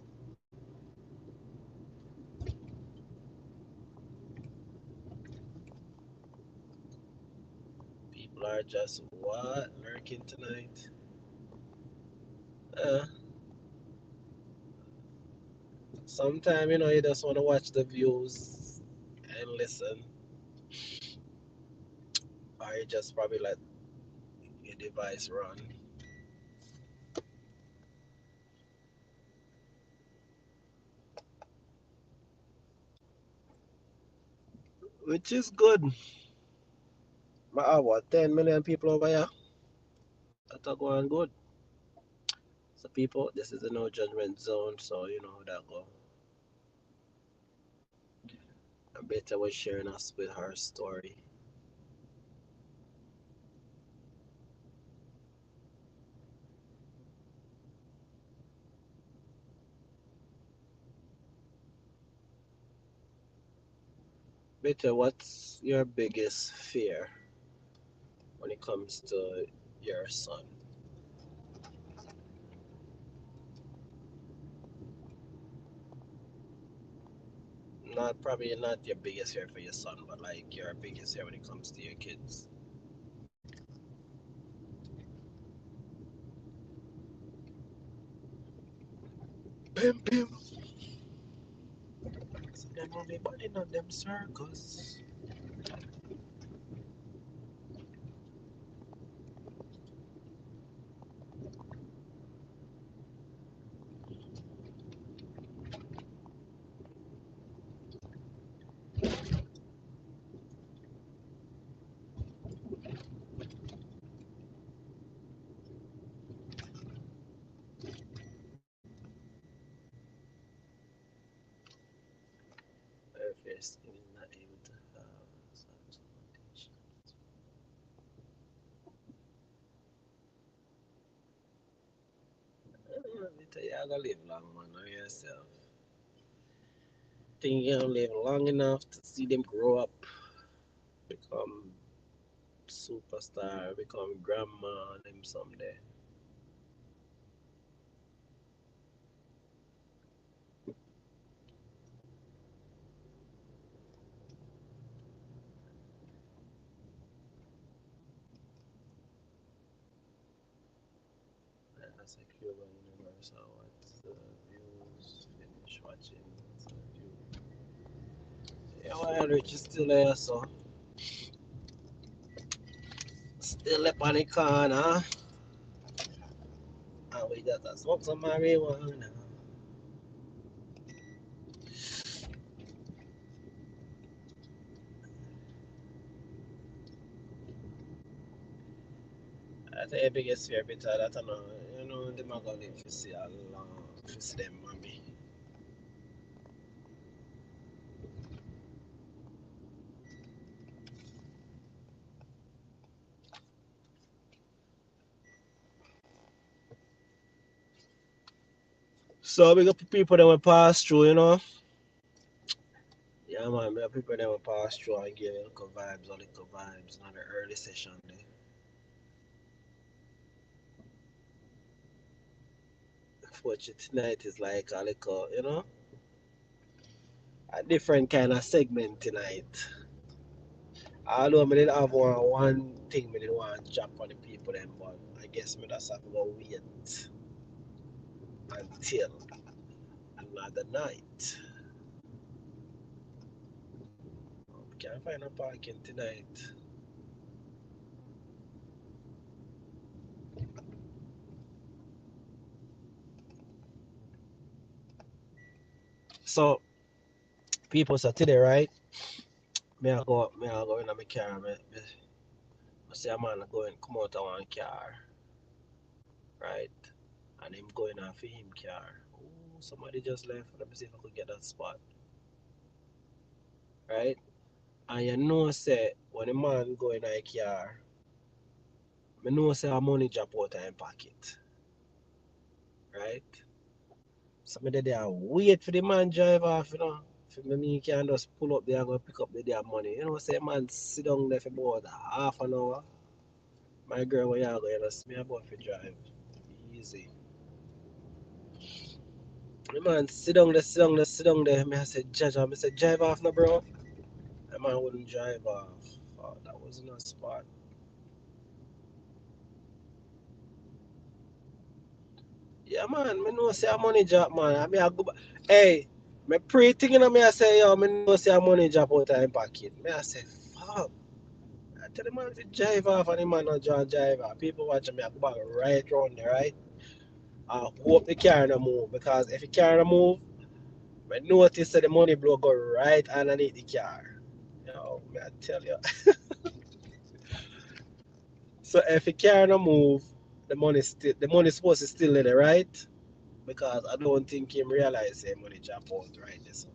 A: People are just what lurking tonight. Uh, Sometimes you know you just want to watch the views and listen, or you just probably let your device run, which is good. But what 10 million people over here? That are going good. So people, this is a no judgment zone, so you know how that go. And Beta was sharing us with her story. Beta, what's your biggest fear when it comes to your son? Not probably not your biggest fear for your son, but like your biggest fear when it comes to your kids. Pim pim. So them everybody in them circles. If you're still not able to have such condition. Beta, you gonna live long, man, on yourself. Think you're gonna live long enough to see them grow up, become superstar, become grandma, them someday. As a Cuban Universal, what's the views? Finish watching. What's the view? Yeah, well, Rich is still there, so still up on the corner. And we got to smoke some marijuana. I think the biggest fear bit of that, you know, them are gonna live to see a long, to see them mommy. So we got people that will pass through, you know. Yeah, man, we got people that will pass through and give a little vibes, not the early session there. Fortunate tonight is like a little, you know, a different kind of segment tonight. Although I didn't have one thing I didn't want to drop on the people then, but I guess me just have to go wait until another night. Can't find a parking tonight. So people, so today, right? Me I go in my car, me See a man going come out of one car, right? And him going off for him car. Ooh, somebody just left. Let me see if I could get that spot. Right? And you know say when a man go in a car, I know say our money drop out of him pocket. Right? So me there wait for the man drive off, you know. For me can just pull up there and go pick up the damn money. You know, say man sit down there for about half an hour. My girl when you go, you know, see me about to drive. Easy. The man sit down there, sit down there, sit down there. Me I said, Judge, I said, drive off now, bro. The man wouldn't drive off. Oh, that wasn't a spot. Yeah, man, me know say a money drop, man. I mean, I go back. Hey, me pray thinking of me, I say, yo, me know say a money drop out of him pocket. Me I say, fuck. I tell the man to drive off and the man not drive off. People watching me, I go back right round there, right? I hope the car no move because if the car no move, I notice that the money blow go right underneath the car. Yo, me I tell you. So if the car no move, the money supposed to still in there, right? Because I don't think him realize the money jump out right there. So.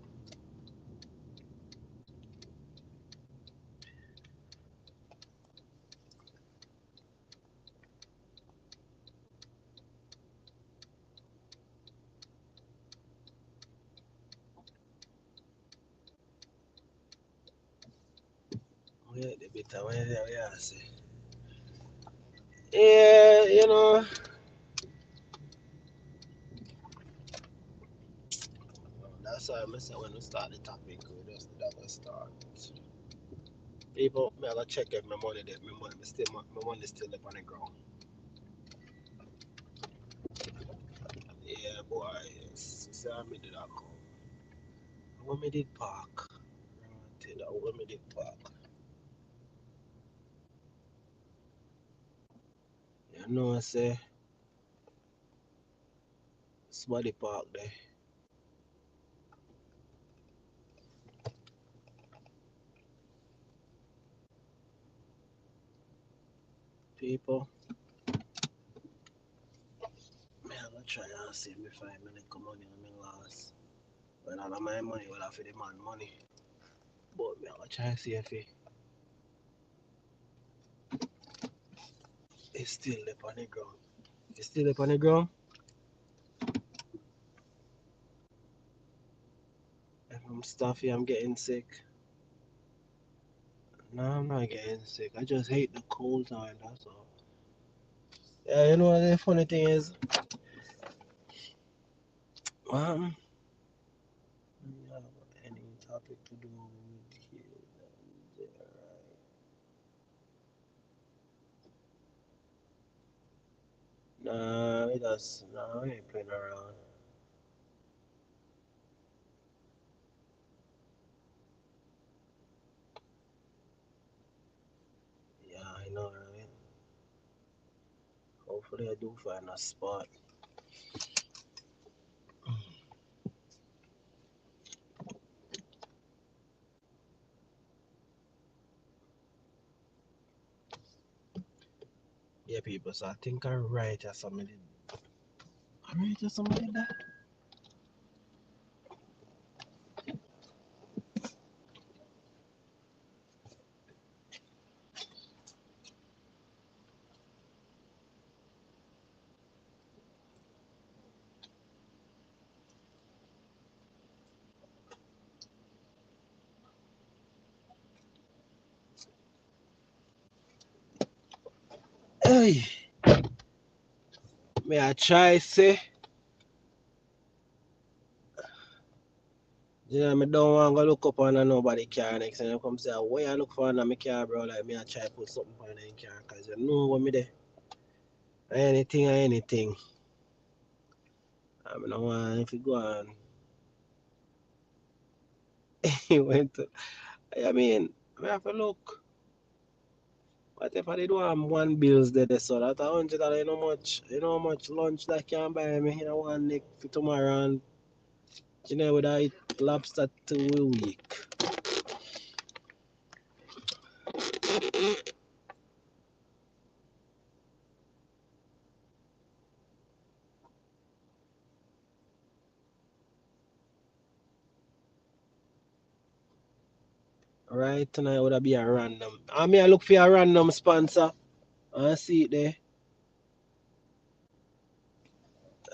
A: Wait a bit, yeah, see. Yeah, you know, that's why I say when we start the topic, we just never start. People, me I gotta check if my money there, my money still up on the ground. Yeah, boy, yes. So I made it a come. When me did park, I tell you when me did park. You know, I say somebody park there. People, me I gonna try and see me find me little money on me last. When all of my money will have for the man money. But me I gonna try and see if it's still up on the ground. It's still up on the ground. If I'm stuffy, I'm getting sick. No, I'm not getting sick. I just hate the cold time, that's all. Yeah, you know what the funny thing is? Um, we have any topic to do with here and there, right? Nah, we ain't playing around. Yeah, I know, right? Hopefully I do find a spot. Yeah, people, so I think I write or somebody. I write or somebody that. Hey, may I try say? You know, I don't want to look up on nobody car next time. You come say, where I look for on my car, bro? Like, me, I try to put something on the car. Because you know what me there. Anything or anything. I mean, I want if you go on. He went to, I mean, I have to look. What if I did one bills there, so that $100, you know how much lunch that can buy me, you know, one nick for tomorrow and, you know, with I eat lobster 2 a week. Right tonight would be a random. I mean I look for a random sponsor. I see it there.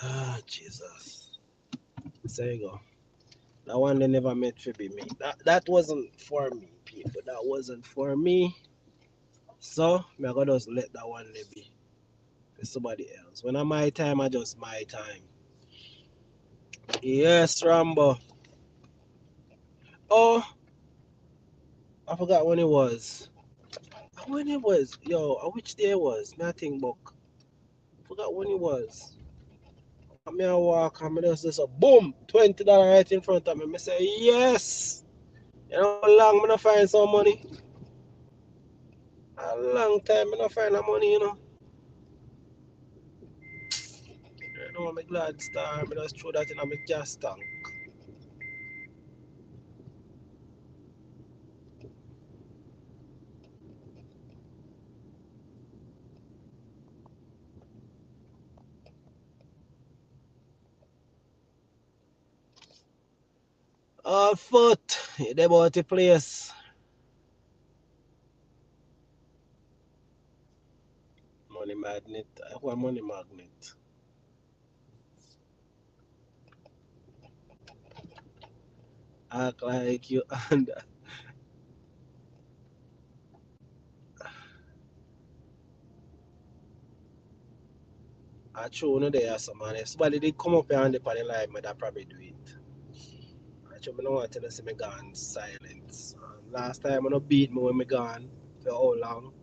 A: Ah Jesus. There you go. That one they never meant to be me. That wasn't for me, people. That wasn't for me. So me I gotta just let that one there be for somebody else. When I my time, I just my time. Yes, Rambo. Oh, I forgot when it was. When it was, yo, which day it was? Me I think book. Forgot when it was. Me I walk and me just a boom, $20 right in front of me. Me say yes. You know how long me not find some money? A long time me not find no money, you know. You know me glad star. Me just throw that in my gas tank. All foot. They about the place. Money magnet. I want money magnet. Act like you and I true no there some man. If somebody did come up here and they on the live, me that probably do it. I true me no want to see me gone silence. Last time I no beat me when me gone for how long.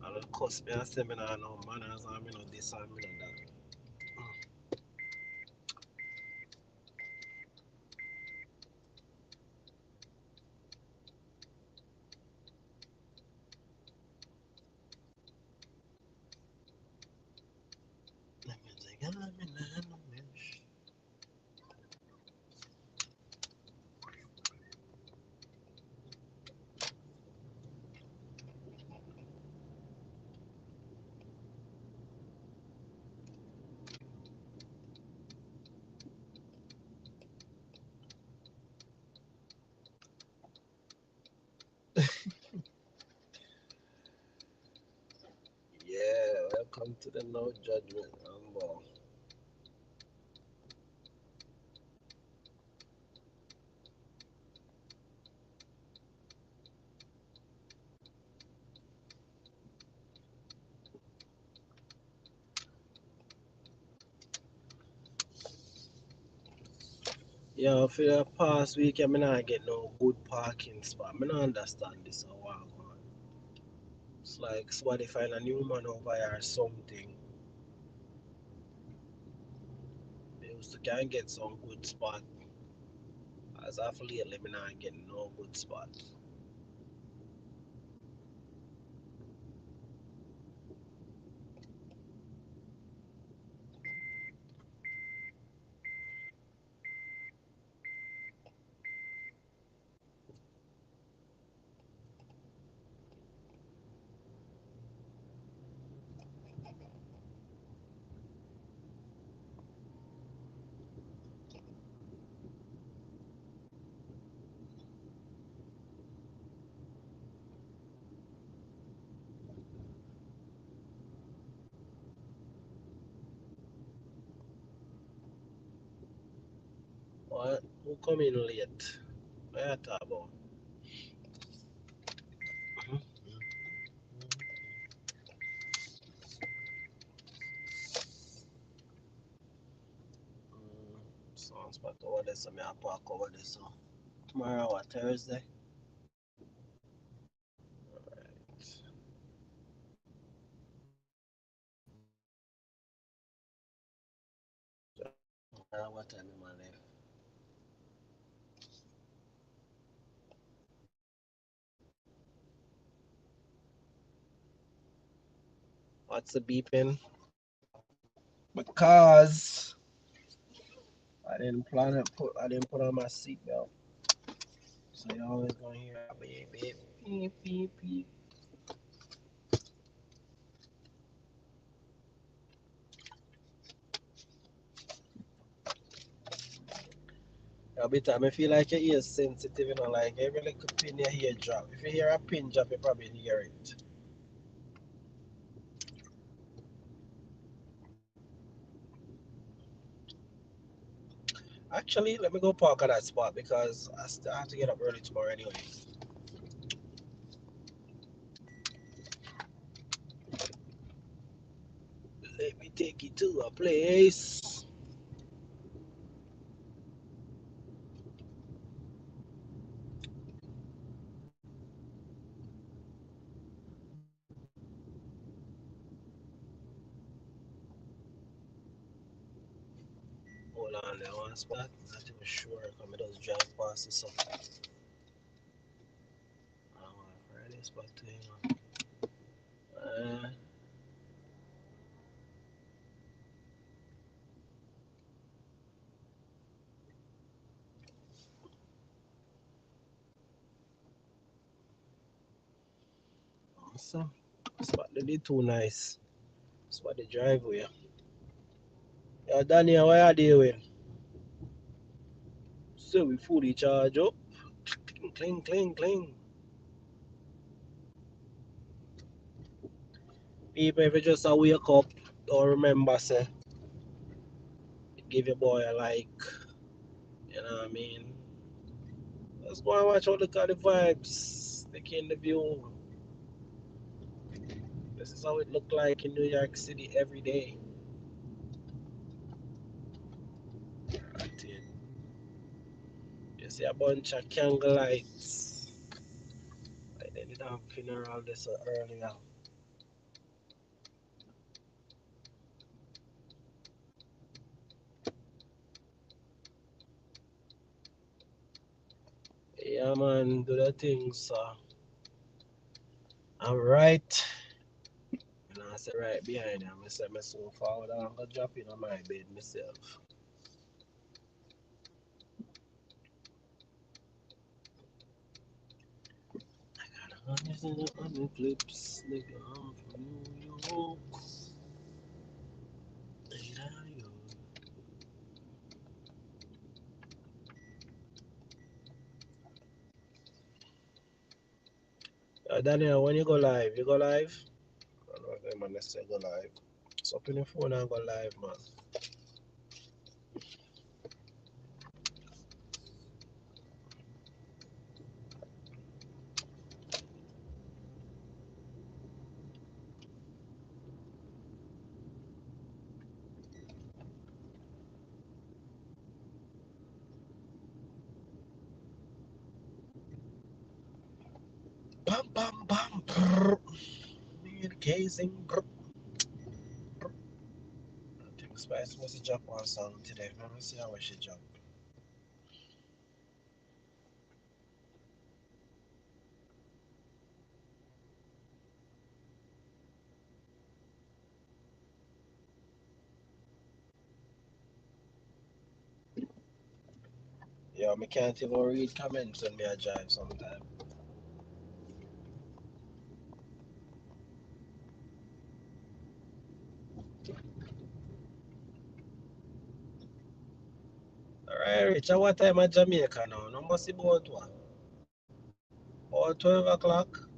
A: I don't cuss me and say me nah no manners and me no this and me no that. Let me think, ah, me nah no wish. Yeah, welcome to the no judgment humble. Yeah, for the past week, I not get no good parking spot. I don't understand this a while, man. It's like somebody find a new man over here or something. They used to can get some good spot. As of lately, me not getting no good spot. What? Who come in late? What you talk about? Sounds back over there, so me I park over there. So tomorrow, what, Thursday? What time am I left? What's the beeping? Because I didn't put on my seatbelt. So you always gonna hear beep beep beep beep beep. A bit time I feel like your ear sensitive, you know, like every little pin you hear drop. If you hear a pin drop, you probably hear it. Actually, let me go park at that spot because I still have to get up early tomorrow anyway. Let me take you to a place. Hold on there, one spot. Not too sure. Come I just drive past this. So I want to find this spot too, you know. So, spot they did too nice. Spot the driveway. Yeah, Daniel, what are you doing? So we fully charge up. Cling, cling, cling, cling. People, if you just a wake up, don't remember, say, give your boy a like. You know what I mean? Let's go and watch all the vibes. Take in the view. This is how it look like in New York City every day. Right here. You see a bunch of candle lights. Like they did have funeral this earlier. Yeah, man, do the things. I'm right. And I say right behind him. I say, I so forward. I'm going to drop in on my bed myself. Hundreds and hundred clips, nigga, I'm from New York. Daniel, when you go live, you go live? I don't know if man say go live. So open your phone and go live, man. Bam, bam, bam, brr. Me and Casing, brr. I think Spice must drop one song today. Let me see how she jump. Yo, me can't even read comments when me a drive sometimes. Alright, Richard, what time at Jamaica now? No must be about what? About 12 o'clock?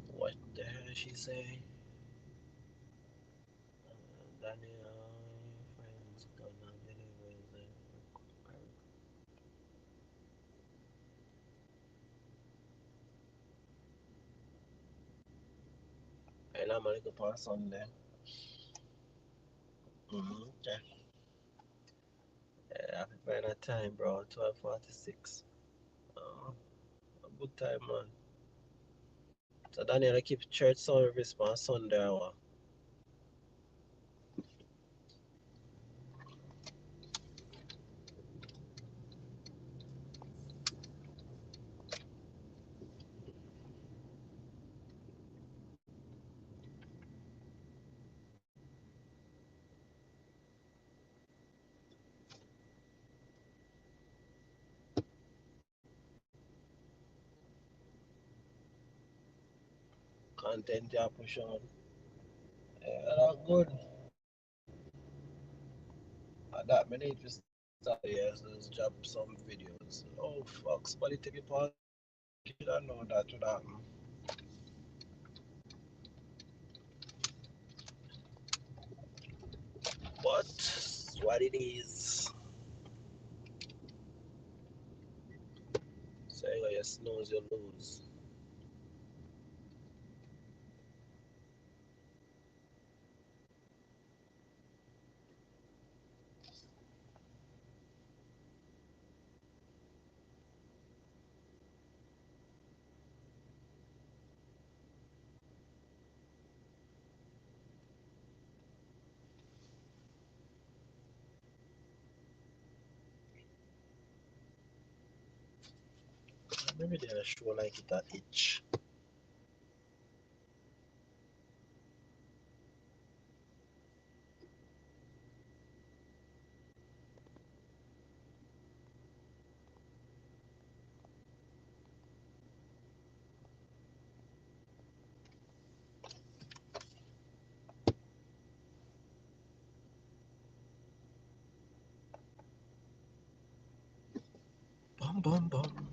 A: What the hell she say? Daniel, friends gonna deliver the. And I'm gonna go on Sunday. Okay. Yeah, I have to find a time, bro. 12:46. A good time, man. So Daniel, I keep church service on Sunday hour. content you push on. Yeah, that's good. That many need to start yes, let's drop some videos. Oh fuck, somebody take a park. You don't know that would happen. But what it is. So you got your snooze, you lose. Maybe they'll show like it a itch. Bum bum bum.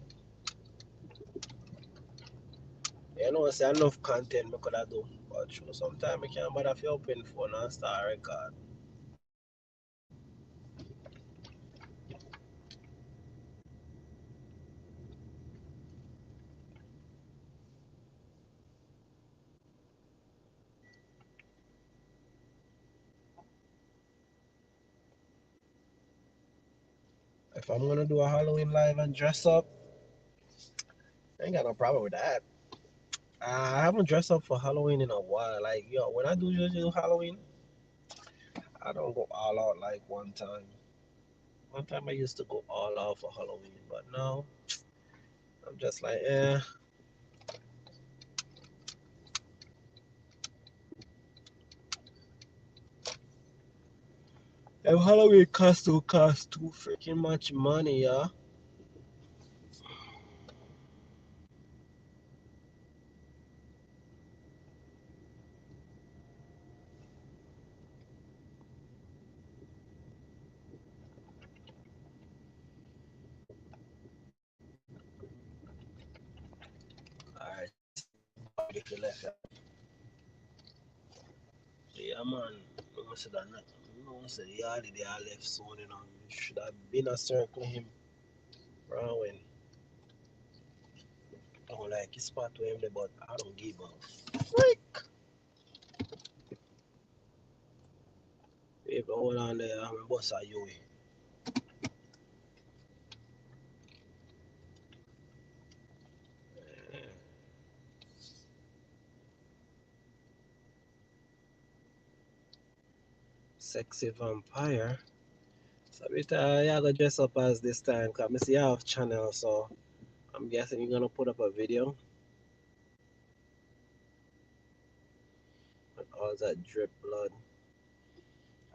A: You know, say enough content I could have do. But true, sometimes I can't bother if you open phone and start record. If I'm gonna do a Halloween live and dress up, I ain't got no problem with that. I haven't dressed up for Halloween in a while. Like, yo, when I do usually Halloween, I don't go all out like one time. One time I used to go all out for Halloween, but now I'm just like, eh. If Halloween cost too freaking much money, yeah. Alright, if you left, yeah, man. No say that not. No say the yard they are left soon, you know. You should have been a circle him around when I don't like his spot to him, but I don't give a freak. People hold on there, I'm a boss of you. Sexy vampire. So we you gotta dress up as this time, cause I see you have channel, so I'm guessing you're gonna put up a video with all that drip blood.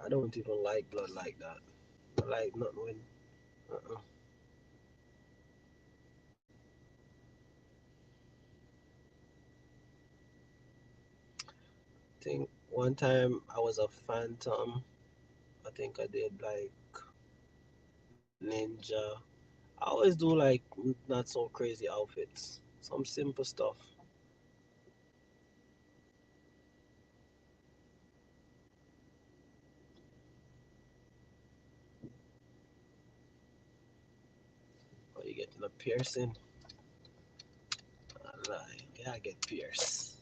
A: I don't even like blood like that. I like nothing with uh-uh. I think one time I was a phantom. I think I did like ninja. I always do like not so crazy outfits. Some simple stuff. Or you getting a piercing. I lie. Yeah, I get pierced.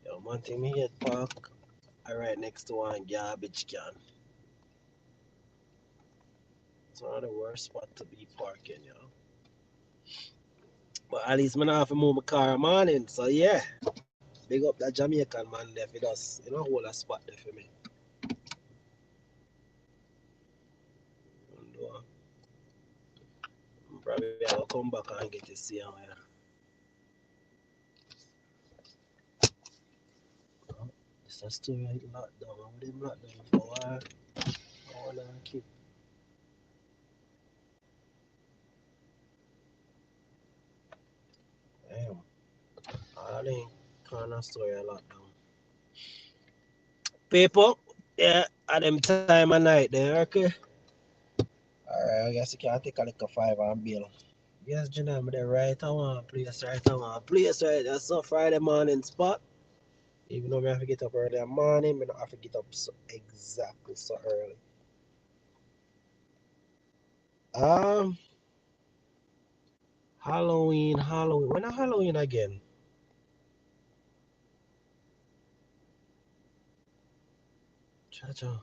A: Yo, one thing me hate park. I right next to one garbage can. It's one of the worst spot to be parking, you know. But at least me not have to move my car morning. So yeah. Big up that Jamaican man there for us. You know hold a spot there for me. And, probably I will come back and get to see him. Yeah. It's a story like lockdown. I would him lockdown for a while. I wanna keep damn. Corner store a lot now. People, yeah, at them time of night there, okay? Alright, I guess you can take a little five and bill. Yes, Jenna, I'm there right I want place, right I want place, right? That's a Friday morning spot. Even though I have to get up early in the morning, I don't have to get up so exactly so early. Um, Halloween, Halloween. When are Halloween again? Cha-cha.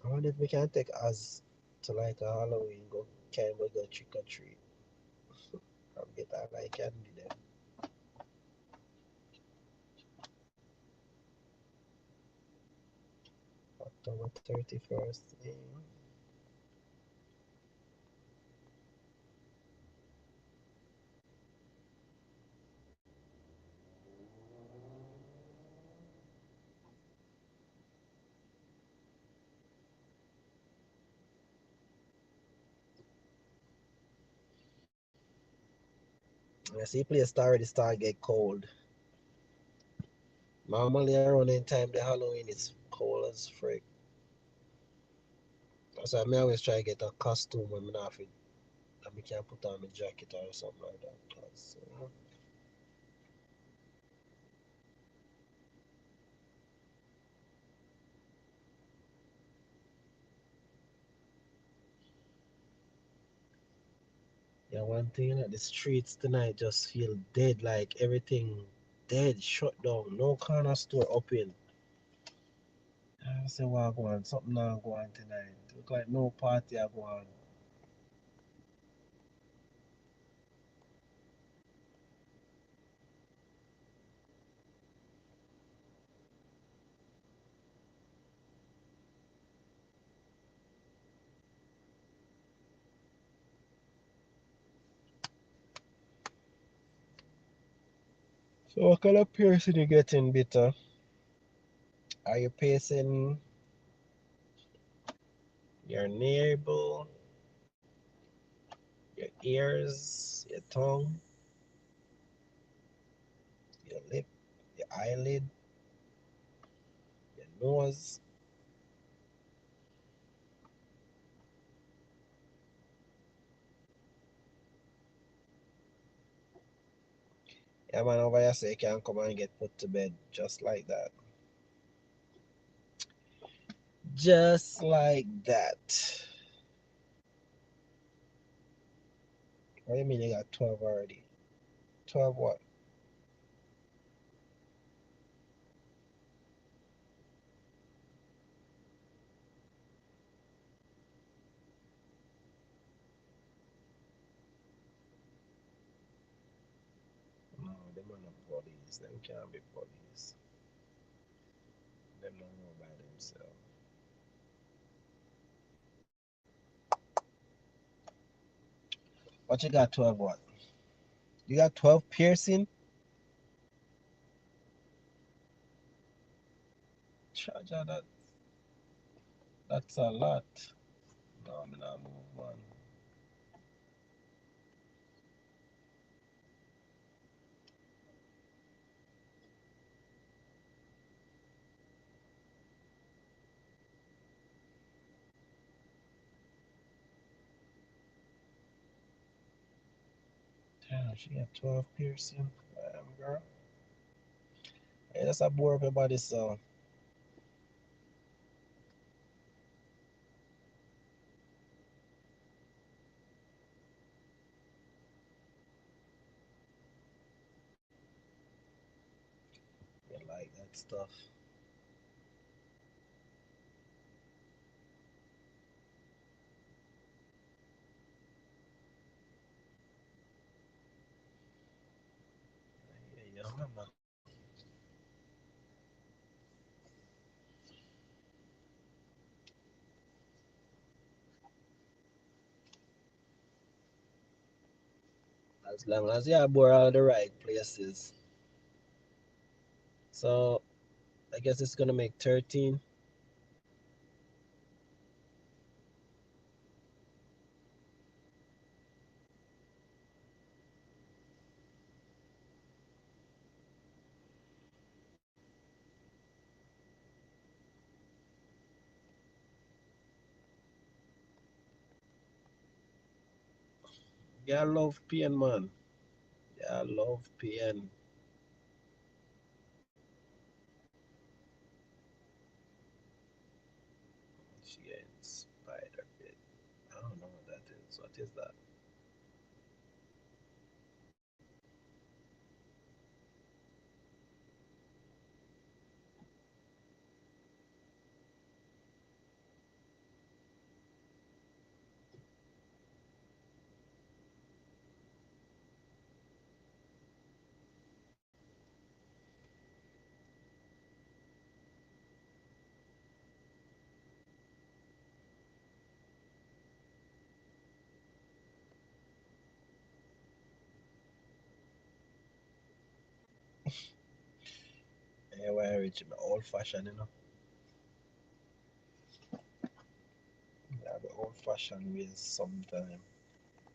A: I wonder if we can take us to like a Halloween, can we go trick or treat? Come get that like candy then. October 31st. I see place already start get cold. Normally around the time the Halloween is cold as frick. So I always try to get a costume when I have it and we can put on my jacket or something like that. 'Cause, yeah, one thing that the streets tonight just feel dead, like everything dead, shut down, no corner store open. I say what go on, something now go on tonight. Look like no party are go on. So what kind of piercing you getting, Bitter? Are you piercing your navel, your ears, your tongue, your lip, your eyelid, your nose? Yeah, man, over here say you can come and get put to bed just like that. Just like that. What do you mean you got 12 already? 12 what? No, them are not police. Them can't be police. Them don't know by themselves. What you got 12 what? You got 12 piercing? Charger, that's a lot. No, I'm not move on. Damn, she got 12 piercing. Girl. Hey, that's a bore up your body, so. You like that stuff. Yeah, yeah, mama. As long as you bore all the right places. So, I guess it's gonna make 13. Yeah, I love pain, man. Yeah, I love pain. She getting spider bit. I don't know what that is. What is that? Yeah, why I reach my old fashioned, you know. Yeah, the old fashioned ways sometime.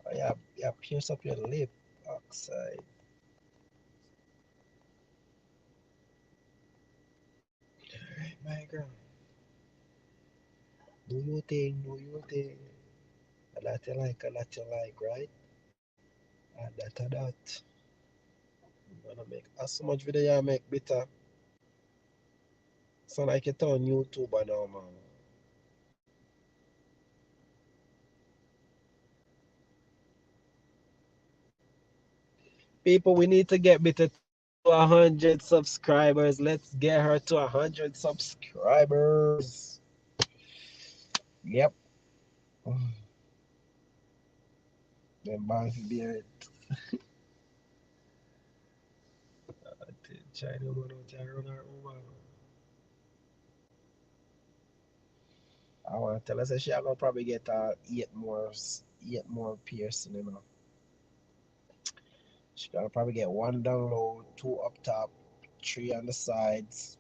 A: Oh, yeah, yeah, pierce up your lip, oxide. Alright, my girl. Do your thing, do your thing. A lot you like, a lot you like, right? And that, a that. I'm gonna make as much video you make better. So like you turn YouTuber now, man. People, we need to get better to 100 subscribers. Let's get her to 100 subscribers. Yep. Them boys beard. China man out here run her over. I want to tell her say she gonna probably get eight more piercing, you know. She gonna probably get one down low, two up top, three on the sides.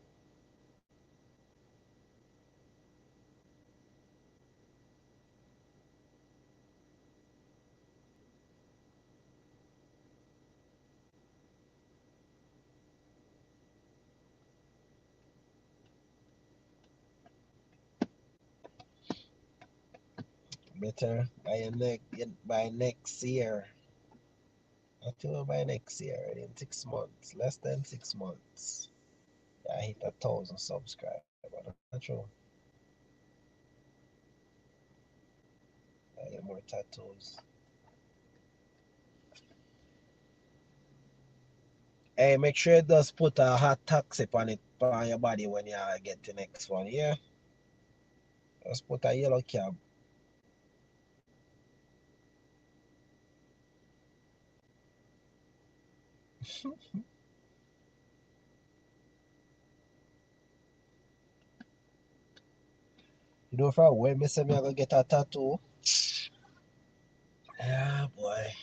A: Better by next year. I feel by next year, in 6 months, less than 6 months. I hit 1,000 subscribers. That's not true. I get more tattoos. Hey, make sure it does put a hot toxic on it on your body when you get the next one. Yeah, just put a yellow cab. You know, for when me say me I gonna get a tattoo. Yeah, boy.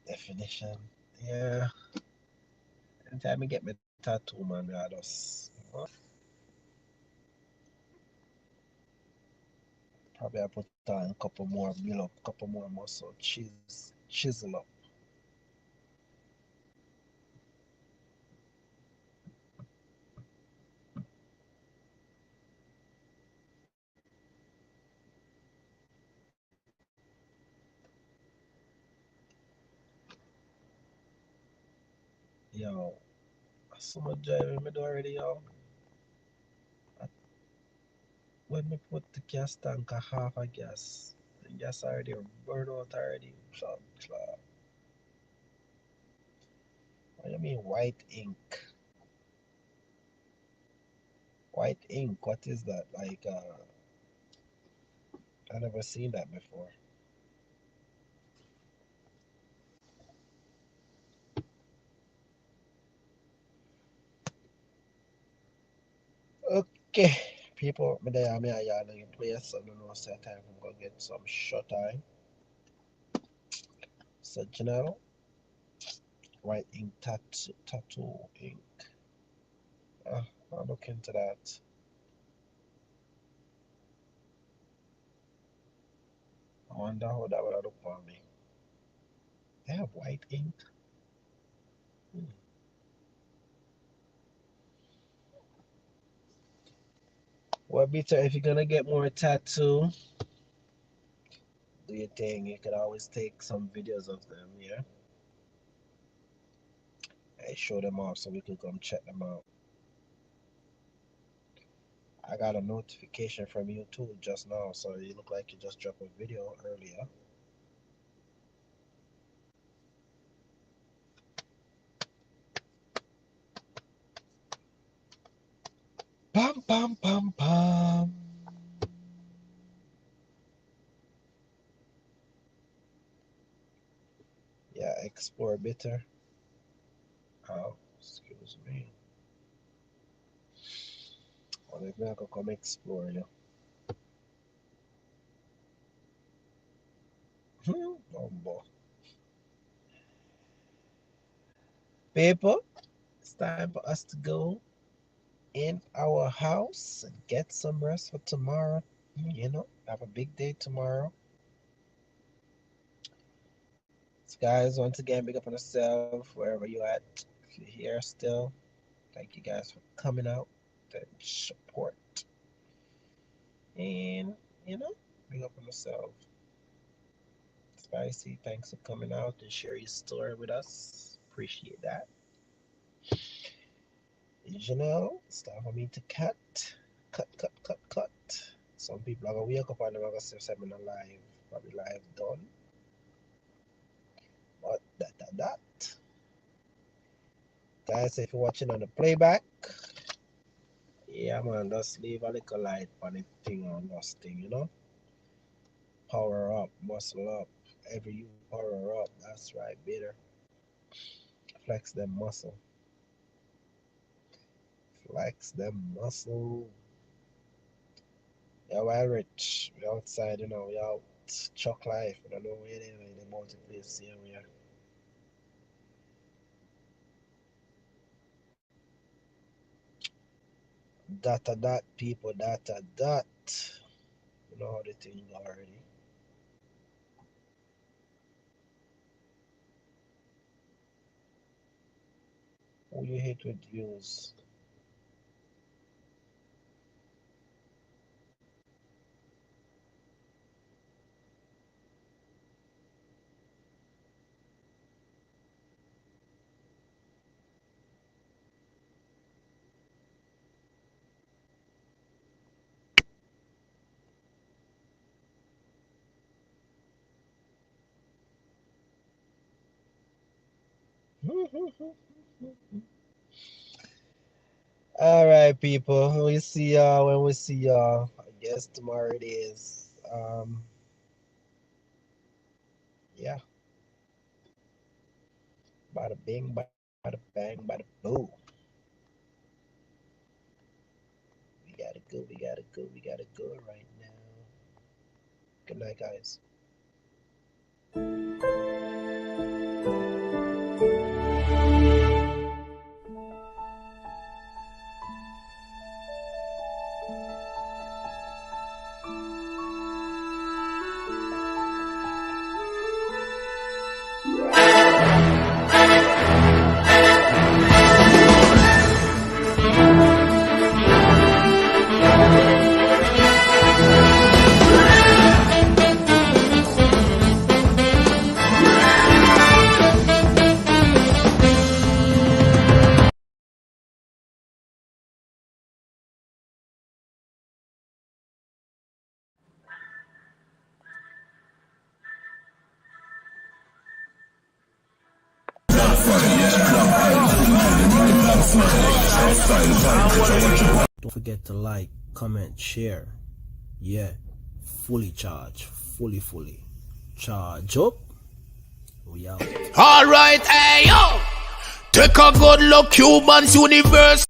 A: Definition. Yeah. Anytime I get my tattoo, man, I just probably I put on a couple more build up, couple more muscle, chisel up. Yo, so much driving me do already, yo. When me put the gas tank a half a gas, the gas already burned out already. So, what do you mean white ink? White ink, what is that? Like, I never seen that before. Okay, people, me there, me a yarn in place, so I don't know, say time I'm gonna get some shut eye. So, you know, white ink tattoo ink. I'll look into that. I wonder how that would look for me. They have white ink. Well, Bitter, if you're gonna get more tattoo, do your thing. You could always take some videos of them, yeah? I show them off so we could come check them out. I got a notification from you too just now, so you look like you just dropped a video earlier. Pam pam pam pam. Yeah, explore Bitter. Oh, excuse me. Well, if I could come explore you. Oh boy. People, it's time for us to go in our house and get some rest for tomorrow. You know, have a big day tomorrow. So guys, once again, big up on yourself wherever you at. If you're here still, thank you guys for coming out and support. And you know, big up on yourself. Spicy, thanks for coming out and share your story with us. Appreciate that. You know, it's time for me to cut. Some people are gonna wake up and they're gonna say I'm live, probably live done. But that. Guys, if you're watching on the playback, yeah man, just leave a little light on the thing on this thing, you know. Power up, muscle up. Every you power up, that's right, Bitter. Flex them muscle. Flex them muscle. Yeah, we're rich. We're outside, you know, we're out chuck life. We don't know where they are in the mountain place here we are. Dot, people, dot. You know how the thing go already. Who you hate with views? All right, people. We see y'all when we see y'all. I guess tomorrow it is. Yeah. Bada bing, bada bang, bada boo. We gotta go right now. Good night, guys.
E: Don't forget to like, comment, share. Yeah, fully charged, fully charge up. We out.
F: Alright, hey yo, take a good look, Cubans Universe.